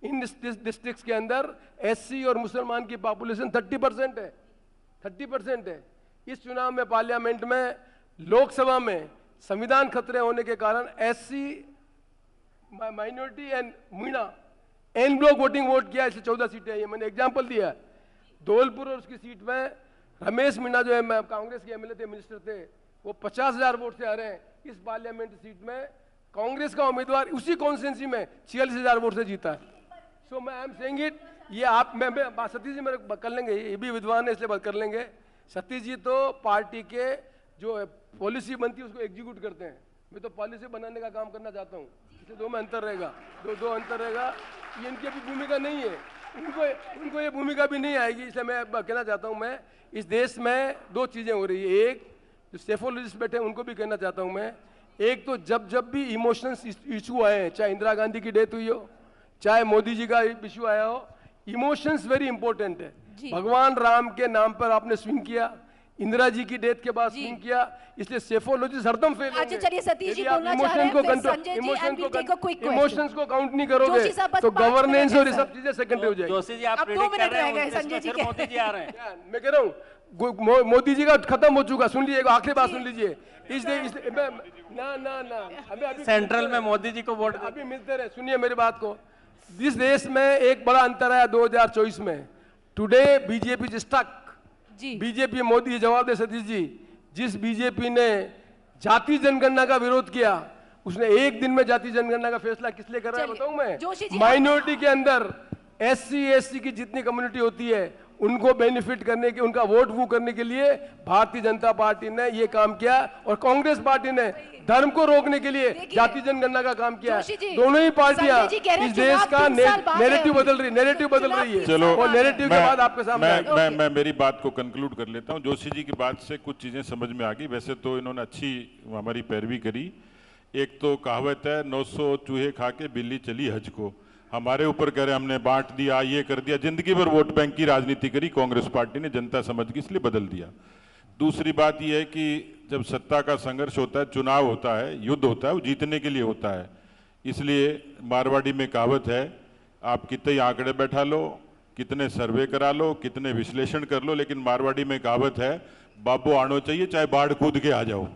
in districts के अंदर एससी और मुसलमान की पॉपुलेशन 30% है, 30% है। इस चुनाव में, पार्लियामेंट में, लोकसभा में संविधान खतरे होने के कारण SC, minority and Meena en bloc voting vote किया, इसलिए 14 सीटें आई है। मैंने एग्जाम्पल दिया। धौलपुर और उसकी सीट में रमेश मीणा जो है, कांग्रेस के एमएलए थे, मिनिस्टर थे, वो 50,000 वोट से आ रहे हैं। इस पार्लियामेंट सीट में कांग्रेस का उम्मीदवार उसी कॉन्स्टिट्यूंसी में 46,000 वोट से जीता है। सो मैं आई एम सेइंग इट, ये आप, मैं सतीश जी मेरे कर लेंगे, ये भी विद्वान है इसलिए बात कर लेंगे। सतीश जी तो पार्टी के जो पॉलिसी बनती है उसको एग्जीक्यूट करते हैं, मैं तो पॉलिसी बनाने का काम करना चाहता हूँ। इसलिए दो में अंतर रहेगा, दो अंतर रहेगा। ये इनकी अभी भूमिका नहीं है, उनको ये भूमिका भी नहीं आएगी। इसलिए मैं कहना चाहता हूँ, मैं इस देश में दो चीज़ें हो रही है। एक, जो सेफोलॉजिस्ट बैठे हैं उनको भी कहना चाहता हूँ मैं, एक तो जब भी इमोशंस इशू आए हैं, चाहे इंदिरा गांधी की डेथ हुई हो, चाहे मोदी जी का इशू आया हो, इमोशंस वेरी इंपॉर्टेंट है। भगवान राम के नाम पर आपने स्विंग किया, इंदिरा जी की डेथ के बाद स्विंग किया, इसलिए सेफोलॉजिस्ट हरदम फेल होंगे। चलिए सतीश जी बोलना चाह रहे हैं, फिर Sanjay ji, and we'll take a quick question. Emotions को काउंट नहीं करोगे तो गवर्नेंस और ये सब चीजें सेकेंडरी हो जाएगी। जोशी जी, आप अब 2 मिनट रह गए, संजय जी के। मोदी जी आ रहे हैं। मैं कह रहा हूँ मोदी जी का खत्म हो चुका, सुन लीजिए, आखिरी बात सुन लीजिए। अभी सेंट्रल में मोदी जी को वोट अभी मिलते रहे, सुनिए मेरी बात को। इस देश में एक बड़ा अंतर आया 2024 में। Today BJP is stuck. BJP, Modi जवाब दे सतीश जी, जिस बीजेपी ने जाति जनगणना का विरोध किया, उसने एक दिन में जाति जनगणना का फैसला किस लिए कर रहा है बताऊं मैं? माइनॉरिटी के अंदर एससी एससी की जितनी कम्युनिटी होती है उनको बेनिफिट करने के, उनका वोट वो करने के लिए भारतीय जनता पार्टी ने ये काम किया, और कांग्रेस पार्टी ने धर्म को रोकने के लिए जाति जनगणना का काम किया। दोनों ही पार्टियां इस देश का नैरेटिव बदल रही है। चलो, और नैरेटिव के बाद आपके सामने मैं मेरी बात को कंक्लूड कर लेता हूं। जोशी जी की बात से कुछ चीजें समझ में आ गई। वैसे तो इन्होंने अच्छी हमारी पैरवी करी। एक तो कहावत है, 900 चूहे खा के बिल्ली चली हज को। हमारे ऊपर कह रहे हमने बांट दिया, ये कर दिया। जिंदगी भर वोट बैंक की राजनीति करी कांग्रेस पार्टी ने, जनता समझ गई इसलिए बदल दिया। दूसरी बात यह है कि जब सत्ता का संघर्ष होता है, चुनाव होता है, युद्ध होता है, वो जीतने के लिए होता है। इसलिए मारवाड़ी में कहावत है, आप कितने आंकड़े बैठा लो, कितने सर्वे करा लो, कितने विश्लेषण कर लो, लेकिन मारवाड़ी में कहावत है, बाबू आनो चाहिए चाहे बाढ़ कूद के आ जाओ।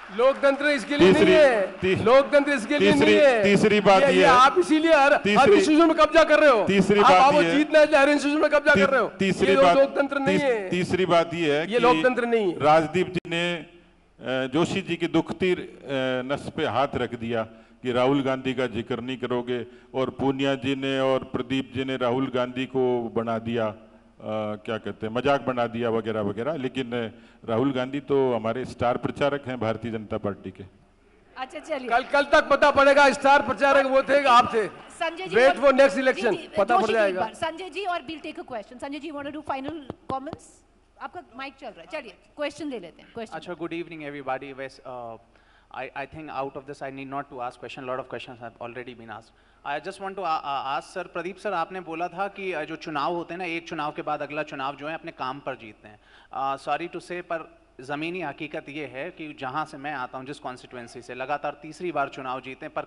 लोकतंत्र इसके लिए नहीं है, लोकतंत्र इसके लिए नहीं है। तीसरी बात ये है, आप इसीलिए हर इंस्टीट्यूशन में कब्जा कर रहे हो। तीसरी बात ये जीतना है, हर इंस्टीट्यूशन में कब्जा कर रहे हो। तीसरी बात लोकतंत्र नहीं है। तीसरी बात ये है, ये लोकतंत्र नहीं है। राजदीप जी ने जोशी जी की दुखती नस पे हाथ रख दिया कि राहुल गांधी का जिक्र नहीं करोगे, और पूनिया जी ने और प्रदीप जी ने राहुल गांधी को बना दिया, क्या कहते हैं, मजाक बना दिया वगैरह वगैरह। लेकिन राहुल गांधी तो हमारे स्टार प्रचारक हैं भारतीय जनता पार्टी के। अच्छा चलिए, कल तक पता पड़ेगा स्टार प्रचारक वो थे आप थे। Sanjay ji, wait for next election, पता पड़ जाएगा। संजय जी, और we'll take a question. Sanjay ji, want to do final comments? आपका माइक चल रहा है, चलिए क्वेश्चन ले लेते हैं। क्वेश्चन। अच्छा, good evening everybody. I think out of this I need not to ask question. A lot of questions have already been asked. I just want to ask sir, Pradeep sir, आपने बोला था कि जो चुनाव होते हैं ना, एक चुनाव के बाद अगला चुनाव जो है अपने काम पर जीतते हैं. सॉरी टू से, पर ज़मीनी हकीकत ये है कि जहाँ से मैं आता हूँ, जिस कॉन्स्टिट्यूंसी से, लगातार तीसरी बार चुनाव जीते हैं, पर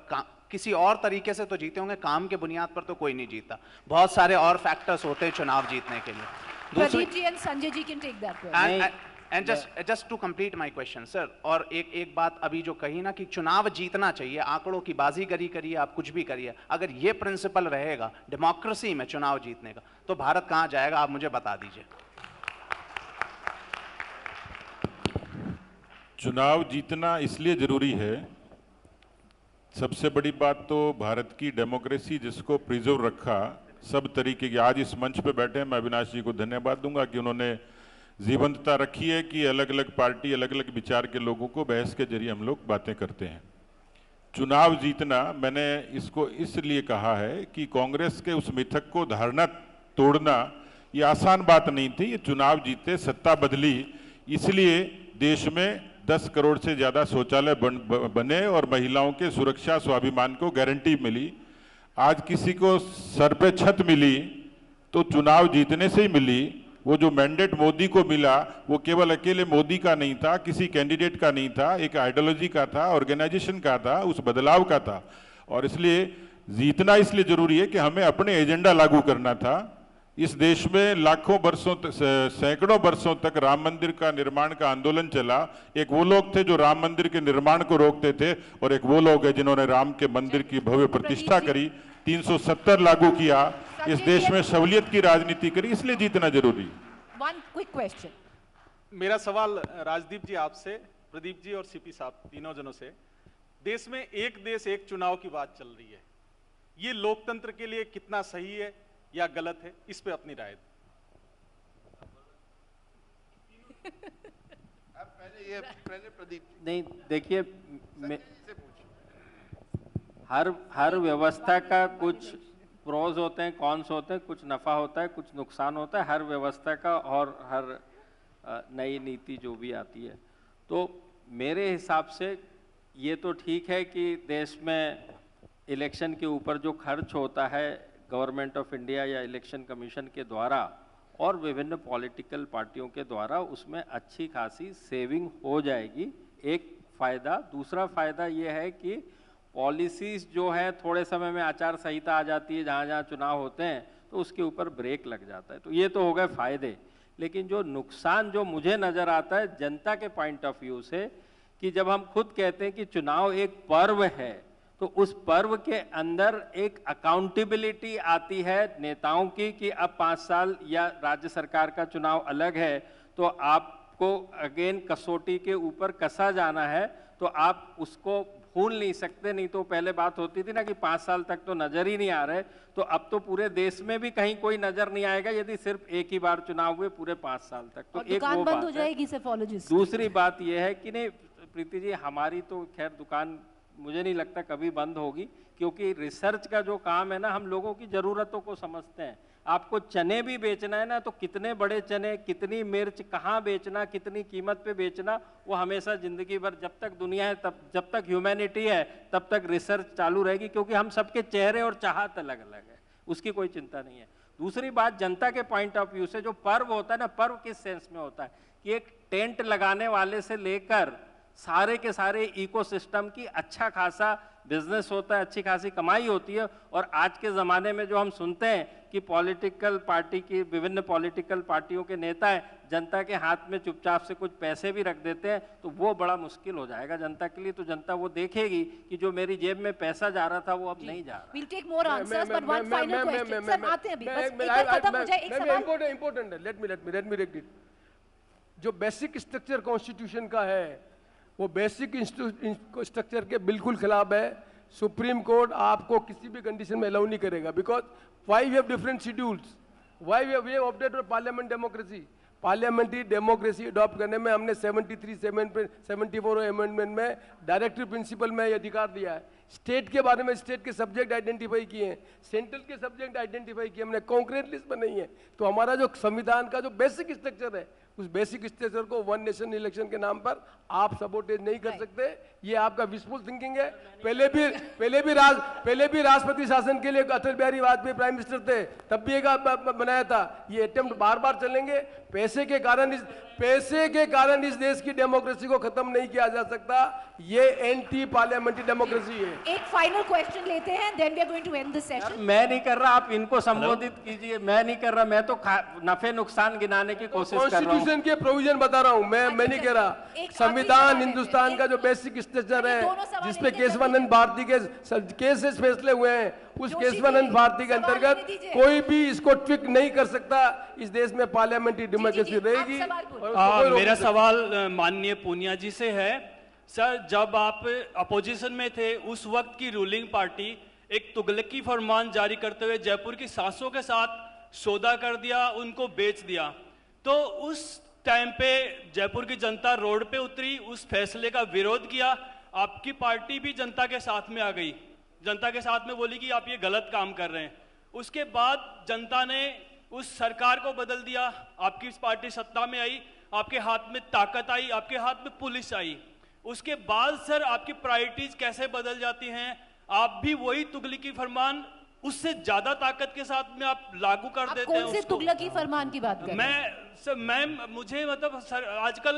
किसी और तरीके से तो जीते होंगे, काम के बुनियाद पर तो कोई नहीं जीता. बहुत सारे और फैक्टर्स होते हैं चुनाव जीतने के लिए. Pradeep ji and Sanjay ji can take that question. And just to complete my question, sir, और एक बात अभी जो कही ना कि चुनाव जीतना चाहिए, आंकड़ों की बाजीगरी करिए, आप कुछ भी करिए, अगर ये प्रिंसिपल रहेगा डेमोक्रेसी में चुनाव जीतने का, तो भारत कहाँ जाएगा, आप मुझे बता दीजिए. चुनाव जीतना इसलिए जरूरी है, सबसे बड़ी बात तो भारत की डेमोक्रेसी जिसको प्रिजर्व रखा सब तरीके की, आज इस मंच पे बैठे हैं, मैं अविनाश जी को धन्यवाद दूंगा कि उन्होंने जीवंतता रखी है कि अलग अलग पार्टी, अलग अलग विचार के लोगों को बहस के जरिए हम लोग बातें करते हैं. चुनाव जीतना, मैंने इसको इसलिए कहा है कि कांग्रेस के उस मिथक को धारणा तोड़ना ये आसान बात नहीं थी. ये चुनाव जीते, सत्ता बदली, इसलिए देश में 10 करोड़ से ज्यादा शौचालय बने और महिलाओं के सुरक्षा स्वाभिमान को गारंटी मिली. आज किसी को सर पे छत मिली तो चुनाव जीतने से ही मिली. वो जो मैंडेट मोदी को मिला वो केवल अकेले मोदी का नहीं था, किसी कैंडिडेट का नहीं था, एक आइडियोलॉजी का था, ऑर्गेनाइजेशन का था, उस बदलाव का था. और इसलिए जीतना इसलिए जरूरी है कि हमें अपने एजेंडा लागू करना था. इस देश में लाखों वर्षों तक, सैकड़ों वर्षों तक राम मंदिर का निर्माण का आंदोलन चला. एक वो लोग थे जो राम मंदिर के निर्माण को रोकते थे और एक वो लोग हैं जिन्होंने राम के मंदिर की भव्य प्रतिष्ठा करी, 370 लागू किया, इस देश में सहूलियत की राजनीति करी, इसलिए जीतना जरूरी. One quick question. मेरा सवाल राजदीप जी आपसे, प्रदीप जी और सीपी साहब तीनों जनों से, देश में एक देश एक चुनाव की बात चल रही है, ये लोकतंत्र के लिए कितना सही है या गलत है, इस पे अपनी राय. पहले प्रदीप. नहीं, देखिए, हर व्यवस्था का कुछ प्रोज होते हैं, कॉन्स होते हैं, कुछ नफा होता है, कुछ नुकसान होता है हर व्यवस्था का, और हर नई नीति जो भी आती है. तो मेरे हिसाब से ये तो ठीक है कि देश में इलेक्शन के ऊपर जो खर्च होता है गवर्नमेंट ऑफ इंडिया या इलेक्शन कमीशन के द्वारा और विभिन्न पॉलिटिकल पार्टियों के द्वारा, उसमें अच्छी खासी सेविंग हो जाएगी. एक फ़ायदा. दूसरा फ़ायदा ये है कि पॉलिसीज़ जो है, थोड़े समय में आचार संहिता आ जाती है जहाँ जहाँ चुनाव होते हैं, तो उसके ऊपर ब्रेक लग जाता है. तो ये तो हो गए फ़ायदे. लेकिन जो नुकसान जो मुझे नज़र आता है जनता के पॉइंट ऑफ व्यू से, कि जब हम खुद कहते हैं कि चुनाव एक पर्व है, तो उस पर्व के अंदर एक अकाउंटेबिलिटी आती है नेताओं की कि अब 5 साल या राज्य सरकार का चुनाव अलग है, तो आपको अगेन कसौटी के ऊपर कसा जाना है, तो आप उसको भूल नहीं सकते. नहीं तो पहले बात होती थी ना कि 5 साल तक तो नजर ही नहीं आ रहे, तो अब तो पूरे देश में भी कहीं कोई नजर नहीं आएगा यदि सिर्फ एक ही बार चुनाव हुए पूरे 5 साल तक. तो एक वो बंद हो बात जाएगी है. सेफोलॉजिस्ट. दूसरी बात यह है कि नहीं प्रीति जी, हमारी तो खैर दुकान मुझे नहीं लगता कभी बंद होगी, क्योंकि रिसर्च का जो काम है ना, हम लोगों की ज़रूरतों को समझते हैं. आपको चने भी बेचना है ना, तो कितने बड़े चने, कितनी मिर्च, कहाँ बेचना, कितनी कीमत पे बेचना, वो हमेशा ज़िंदगी भर जब तक दुनिया है, तब जब तक ह्यूमैनिटी है, तब तक रिसर्च चालू रहेगी, क्योंकि हम सबके चेहरे और चाहत अलग अलग है, उसकी कोई चिंता नहीं है. दूसरी बात, जनता के पॉइंट ऑफ व्यू से जो पर्व होता है ना, पर्व किस सेंस में होता है कि एक टेंट लगाने वाले से लेकर सारे के सारे इकोसिस्टम की अच्छा खासा बिजनेस होता है, अच्छी खासी कमाई होती है. और आज के ज़माने में जो हम सुनते हैं कि पॉलिटिकल पार्टी की, विभिन्न पॉलिटिकल पार्टियों के नेता हैं, जनता के हाथ में चुपचाप से कुछ पैसे भी रख देते हैं, तो वो बड़ा मुश्किल हो जाएगा जनता के लिए. तो जनता वो देखेगी कि जो मेरी जेब में पैसा जा रहा था वो अब नहीं जा रहा. We'll take more answers, but one final question. Sir आते हैं अभी, बस एक बार खत्म हो जाए, एक सवाल. इम्पोर्टेंट है. लेट मी रेक्ट इट. जो बेसिक स्ट्रक्चर कॉन्स्टिट्यूशन का है, वो बेसिक स्ट्रक्चर के बिल्कुल खिलाफ है. सुप्रीम कोर्ट आपको किसी भी कंडीशन में अलाउ नहीं करेगा, because why we have different schedules, why we have opted for parliament democracy. Parliamentary democracy adopt करने में हमने 74 अमेंडमेंट में डायरेक्टिव प्रिंसिपल में अधिकार दिया है. स्टेट के बारे में स्टेट के सब्जेक्ट आइडेंटिफाई किए हैं, सेंट्रल के सब्जेक्ट आइडेंटिफाई किए, हमने कॉन्क्रीट लिस्ट बनाई है. तो हमारा जो संविधान का जो बेसिक स्ट्रक्चर है उस बेसिक स्ट्रक्चर को वन नेशन इलेक्शन के नाम पर आप सबोटेज नहीं कर सकते। ये आपका विशफुल थिंकिंग है। पहले भी राष्ट्रपति शासन के लिए अटल बिहारी वाजपेयी प्राइम मिनिस्टर थे, तब भी एक बनाया था। ये अटेम्प्ट बार बार चलेंगे। पैसे के कारण इस देश की डेमोक्रेसी को खत्म नहीं किया जा सकता। ये एंटी पार्लियामेंट्री डेमोक्रेसी है। एक फाइनल क्वेश्चन लेते हैं, then we are going to end this session. मैं नहीं कर रहा, आप इनको संबोधित कीजिए। मैं नहीं कर रहा, मैं तो नफे नुकसान गिनाने की कोशिश कर रहा हूं। कॉन्स्टिट्यूशन के प्रोविजन बता रहा हूं मैं नहीं कह रहा। संविधान हिंदुस्तान का जो बेसिक स्ट्रक्चर है, जिसपे केशवानंद भारती के केसेस फैसले हुए हैं, उस केशवानंद भारती के अंतर्गत कोई भी इसको ट्विक नहीं कर सकता। इस देश में पार्लियामेंट्री डेमोक्रेसी रहेगी। मेरा सवाल माननीय पूनिया जी से है। सर, जब आप अपोजिशन में थे, उस वक्त की रूलिंग पार्टी एक तुगलकी फरमान जारी करते हुए जयपुर की सासों के साथ सौदा कर दिया, उनको बेच दिया। तो उस टाइम पे जयपुर की जनता रोड पे उतरी, उस फैसले का विरोध किया। आपकी पार्टी भी जनता के साथ में आ गई, जनता के साथ में बोली कि आप ये गलत काम कर रहे हैं। उसके बाद जनता ने उस सरकार को बदल दिया, आपकी पार्टी सत्ता में आई, आपके हाथ में ताकत आई, आपके हाथ में पुलिस आई। उसके बाद सर आपकी प्रायोरिटीज कैसे बदल जाती हैं? आप भी वही तुगलकी फरमान उससे ज्यादा ताकत के साथ में आप लागू कर देते हैं। कौन से तुगलकी फरमान की बात कर रहे हैं? मैं मुझे मतलब सर, आजकल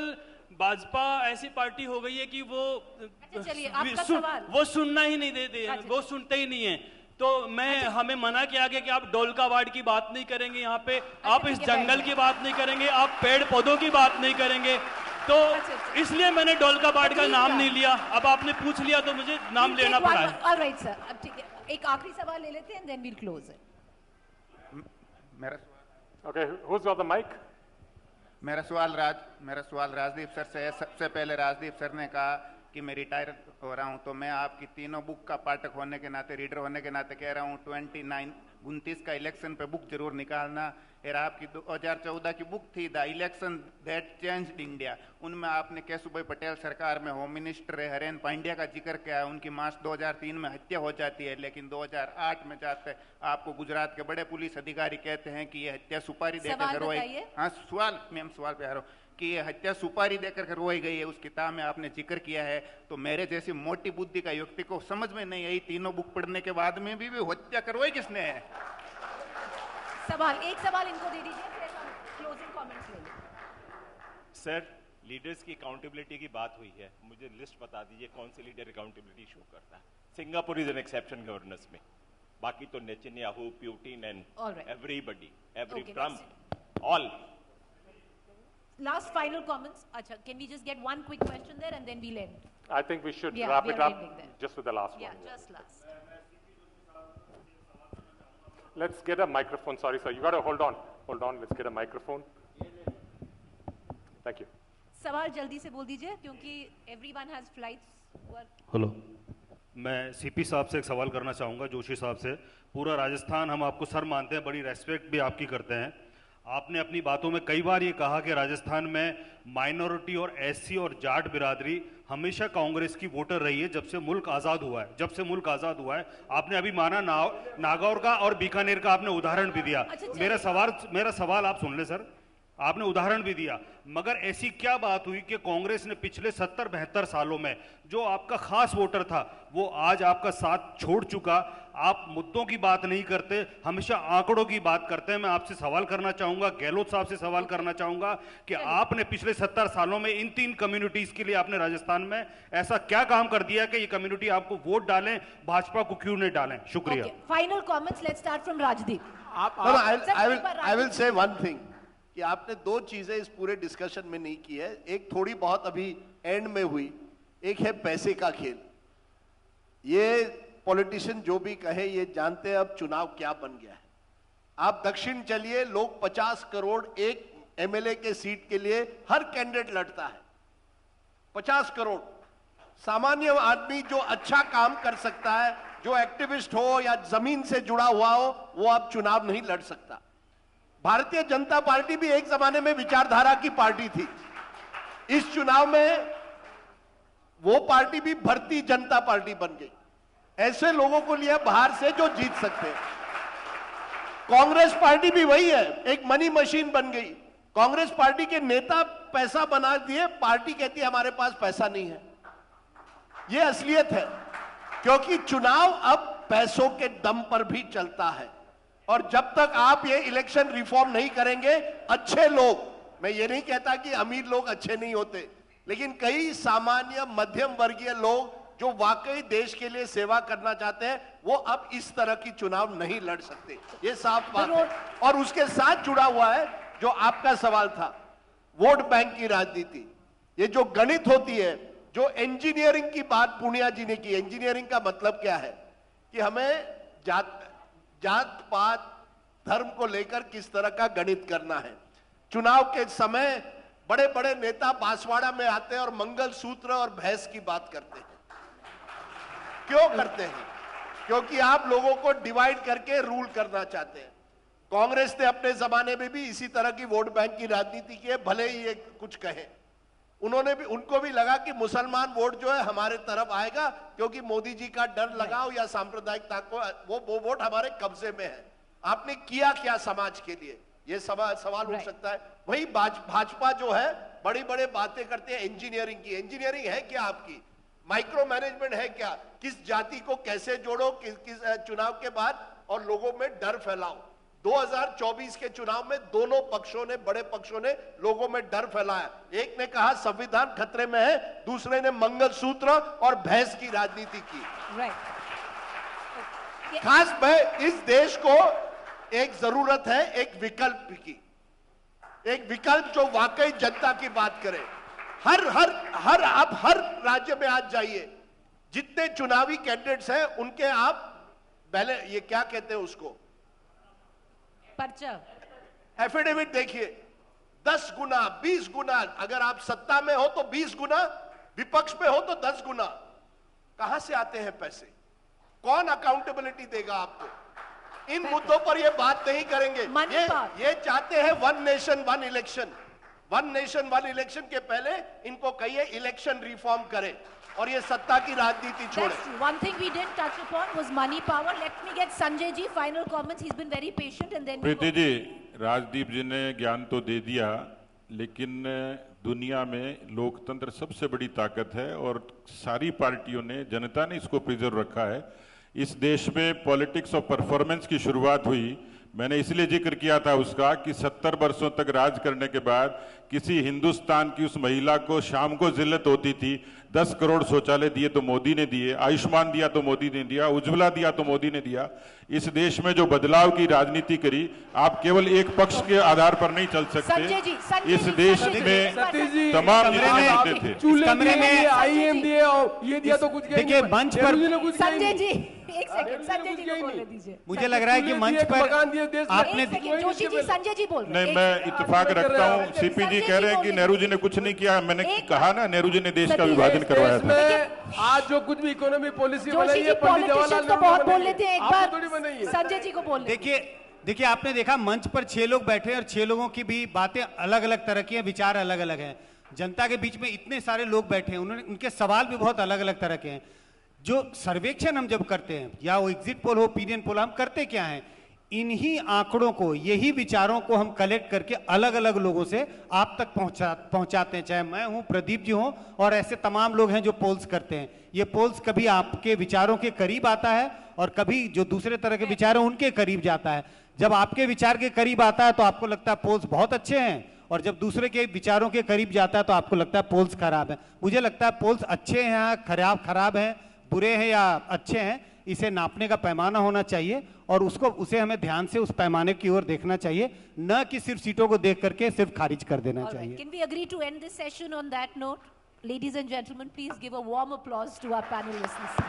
भाजपा ऐसी पार्टी हो गई है कि वो वो सुनना ही नहीं देते, वो सुनते ही नहीं है। तो हमें मना किया गया कि आप डोलका वार्ड की बात नहीं करेंगे यहाँ पे, आप इस जंगल की बात नहीं करेंगे, आप पेड़ पौधों की बात नहीं करेंगे। तो इसलिए मैंने डोलका वार्ड का नाम नहीं लिया। अब आपने पूछ लिया तो मुझे नाम लेना पड़ा है। ऑलराइट सर, अब ठीक है, एक आखिरी सवाल ले लेते हैं, then we'll close it. Okay, who's got the mic? मेरा सवाल राजदीप सर से है। सबसे पहले राजदीप सर ने कहा कि मैं रिटायर हो रहा हूं, तो मैं आपकी तीनों बुक का पाठक होने के नाते, रीडर होने के नाते कह रहा हूं, 29 का इलेक्शन पे बुक जरूर निकालना। और आपकी 2014 की बुक थी the election that changed India, उनमें आपने केशुभाई पटेल सरकार में होम मिनिस्टर है हरेन पांड्या का जिक्र किया है। उनकी मार्च 2003 में हत्या हो जाती है, लेकिन 2008 में जाते आपको गुजरात के बड़े पुलिस अधिकारी कहते हैं कि ये हत्या सुपारी देकर करवाई। हाँ, सवाल पे आ रहा हूँ कि ये हत्या सुपारी देकर करवाई गई है, उस किताब में आपने जिक्र किया है। तो मेरे जैसी मोटी बुद्धि का व्यक्ति को समझ में नहीं आई, तीनों बुक पढ़ने के बाद में भी हत्या करवाई किसने है? एक सवाल इनको दे दीजिए, फिर हम क्लोजिंग कमेंट्स ले लेंगे। सर, लीडर्स की अकाउंटेबिलिटी की बात हुई है, मुझे लिस्ट बता दीजिए कौन से लीडर अकाउंटेबिलिटी शो करता है। Singapore is an exception governance में, बाकी तो Netanyahu, Putin and everybody, every Trump, all. Last final comments. Acha, can we just get one quick question there and then we'll end? I think we should wrap it up just with the last one. Yeah, just last. Let's get a microphone. Sorry, sir. You got to hold on. Let's get a microphone. Thank you. सवाल जल्दी से बोल दीजिए क्योंकि everyone has flights. Hello, मैं CP साहब से एक सवाल करना चाहूँगा, जोशी साहब से। पूरा राजस्थान हम आपको सर मानते हैं, बड़ी रेस्पेक्ट भी आपकी करते हैं। आपने अपनी बातों में कई बार ये कहा कि राजस्थान में माइनॉरिटी और एससी और जाट बिरादरी हमेशा कांग्रेस की वोटर रही है जब से मुल्क आज़ाद हुआ है। आपने अभी माना नागौर का और बीकानेर का आपने उदाहरण भी दिया। मेरा सवाल आप सुन ले सर, आपने उदाहरण भी दिया, मगर ऐसी क्या बात हुई कि कांग्रेस ने पिछले 70-72 सालों में जो आपका खास वोटर था वो आज आपका साथ छोड़ चुका? आप मुद्दों की बात नहीं करते, हमेशा आंकड़ों की बात करते हैं। मैं आपसे सवाल करना चाहूंगा, गहलोत साहब से सवाल करना चाहूंगा कि आपने पिछले 70 सालों में इन 3 कम्युनिटीज के लिए आपने राजस्थान में ऐसा क्या काम कर दिया कि ये कम्युनिटी आपको वोट डालें, भाजपा को क्यों नहीं डालें? शुक्रिया। Final comments, let's start from Rajdeep. I will say one thing कि आपने 2 चीजें इस पूरे डिस्कशन में नहीं की है। एक थोड़ी बहुत अभी एंड में हुई, एक है पैसे का खेल। ये पॉलिटिशियन जो भी कहे, ये जानते हैं अब चुनाव क्या बन गया है। आप दक्षिण चलिए, लोग 50 करोड़ एक एमएलए के सीट के लिए हर कैंडिडेट लड़ता है। 50 करोड़ सामान्य आदमी जो अच्छा काम कर सकता है, जो एक्टिविस्ट हो या जमीन से जुड़ा हुआ हो, वो अब चुनाव नहीं लड़ सकता। भारतीय जनता पार्टी भी एक जमाने में विचारधारा की पार्टी थी। इस चुनाव में वो पार्टी भी भरती जनता पार्टी बन गई। ऐसे लोगों को लिया बाहर से जो जीत सकते हैं। कांग्रेस पार्टी भी वही है, एक मनी मशीन बन गई। कांग्रेस पार्टी के नेता पैसा बना दिए, पार्टी कहती है हमारे पास पैसा नहीं है। यह असलियत है, क्योंकि चुनाव अब पैसों के दम पर भी चलता है। और जब तक आप ये इलेक्शन रिफॉर्म नहीं करेंगे, अच्छे लोग, मैं ये नहीं कहता कि अमीर लोग अच्छे नहीं होते, लेकिन कई सामान्य मध्यम वर्गीय लोग जो वाकई देश के लिए सेवा करना चाहते हैं, वो अब इस तरह की चुनाव नहीं लड़ सकते। ये साफ बात है। और उसके साथ जुड़ा हुआ है जो आपका सवाल था, वोट बैंक की राजनीति। ये जो गणित होती है, जो इंजीनियरिंग की बात पूनिया जी ने की, इंजीनियरिंग का मतलब क्या है कि हमें जात पात धर्म को लेकर किस तरह का गणित करना है। चुनाव के समय बड़े बड़े नेता बांसवाड़ा में आते हैं और मंगलसूत्र और भैंस की बात करते हैं। क्यों करते हैं? क्योंकि आप लोगों को डिवाइड करके रूल करना चाहते हैं। कांग्रेस ने अपने जमाने में भी इसी तरह की वोट बैंक की राजनीति की है, भले ही ये कुछ कहे। उनको भी लगा कि मुसलमान वोट जो है हमारे तरफ आएगा, क्योंकि मोदी जी का डर लगाओ या सांप्रदायिकता को, वो वोट हमारे कब्जे में है। आपने किया क्या समाज के लिए, ये सवाल उठ सकता है। वही भाजपा जो है बड़ी बड़ी बातें करते हैं इंजीनियरिंग की। इंजीनियरिंग है क्या आपकी? माइक्रो मैनेजमेंट है क्या? किस जाति को कैसे जोड़ो किस चुनाव के बाद और लोगों में डर फैलाओ। 2024 के चुनाव में दोनों पक्षों ने, बड़े पक्षों ने लोगों में डर फैलाया। एक ने कहा संविधान खतरे में है, दूसरे ने मंगलसूत्र और भैंस की राजनीति की। खास मैं इस देश को एक जरूरत है एक विकल्प की, एक विकल्प जो वाकई जनता की बात करे। आप हर राज्य में आज जाइए, जितने चुनावी कैंडिडेट्स हैं उनके आप पहले ये क्या कहते हैं उसको, पर्चा, एफिडेविट देखिए। 10 गुना 20 गुना, अगर आप सत्ता में हो तो 20 गुना, विपक्ष में हो तो 10 गुना। कहां से आते हैं पैसे? कौन अकाउंटेबिलिटी देगा आपको? इन मुद्दों पर ये बात नहीं करेंगे। ये चाहते हैं one nation one election. One nation one election के पहले इनको कहिए इलेक्शन रिफॉर्म करें और ये सत्ता की राजनीति छोड़े। One thing we didn't touch upon was money power. Let me get Sanjay ji final comments. He's been very patient and then Preeti ji, Rajdeep जी ने ज्ञान तो दे दिया, लेकिन दुनिया में लोकतंत्र सबसे बड़ी ताकत है और सारी पार्टियों ने, जनता ने इसको प्रिजर्व रखा है। इस देश में पॉलिटिक्स और परफॉर्मेंस की शुरुआत हुई, मैंने इसलिए जिक्र किया था उसका कि 70 वर्षों तक राज करने के बाद किसी हिंदुस्तान की उस महिला को शाम को जिल्लत होती थी। 10 करोड़ शौचालय दिए तो मोदी ने दिए, आयुष्मान दिया तो मोदी ने दिया, उज्ज्वला दिया तो मोदी ने दिया। इस देश में जो बदलाव की राजनीति करी, आप केवल एक पक्ष के आधार पर नहीं चल सकते। इस देश में तमाम नेता थे। कमरे में आईएम दिए और ये दिया तो कुछ देखिए मंच पर संजय जी एक सेकंड, संजय जी को बोलने दीजिए। मुझे लग रहा है कि मंच पर आपने जोशी जी, संजय जी बोल रहे हैं। नहीं, मैं इत्तेफाक रखता हूँ। सीपी जी कह रहे हैं कि नेहरू जी ने कुछ नहीं किया। मैंने कहा ना, नेहरू जी ने देश का विभाजन करवाया था। आज जो कुछ भी इकोनॉमी पॉलिसी बनाई है, पंडित जवाहरलाल नेहरू बहुत बोल लेते हैं, एक बार संजय जी को बोलने। देखिए आपने देखा मंच पर 6 लोग बैठे और 6 लोगों की भी बातें अलग अलग तरह की हैं, विचार अलग अलग हैं। जनता के बीच में इतने सारे लोग बैठे हैं, उनके सवाल भी बहुत अलग अलग तरह के हैं। जो सर्वेक्षण हम जब करते हैं, या वो एग्जिट पोल हो, ओपिनियन पोल, हम करते क्या हैं, इन्हीं आंकड़ों को, यही विचारों को हम कलेक्ट करके अलग अलग लोगों से आप तक पहुंचाते हैं। चाहे मैं हूं, प्रदीप जी हों, और ऐसे तमाम लोग हैं जो पोल्स करते हैं। ये पोल्स कभी आपके विचारों के करीब आता है और कभी जो दूसरे तरह के विचार हैं उनके करीब जाता है। जब आपके विचार के करीब आता है तो आपको लगता है पोल्स बहुत अच्छे हैं, और जब दूसरे के विचारों के करीब जाता है तो आपको लगता है पोल्स खराब है। मुझे लगता है पोल्स अच्छे हैं, खराब हैं, बुरे हैं या अच्छे हैं, इसे नापने का पैमाना होना चाहिए और उसे हमें ध्यान से उस पैमाने की ओर देखना चाहिए, न कि सिर्फ सीटों को देख करके सिर्फ खारिज कर देना चाहिए। Can we agree to end this session on that note? Ladies and gentlemen, please give a warm applause to our panelists.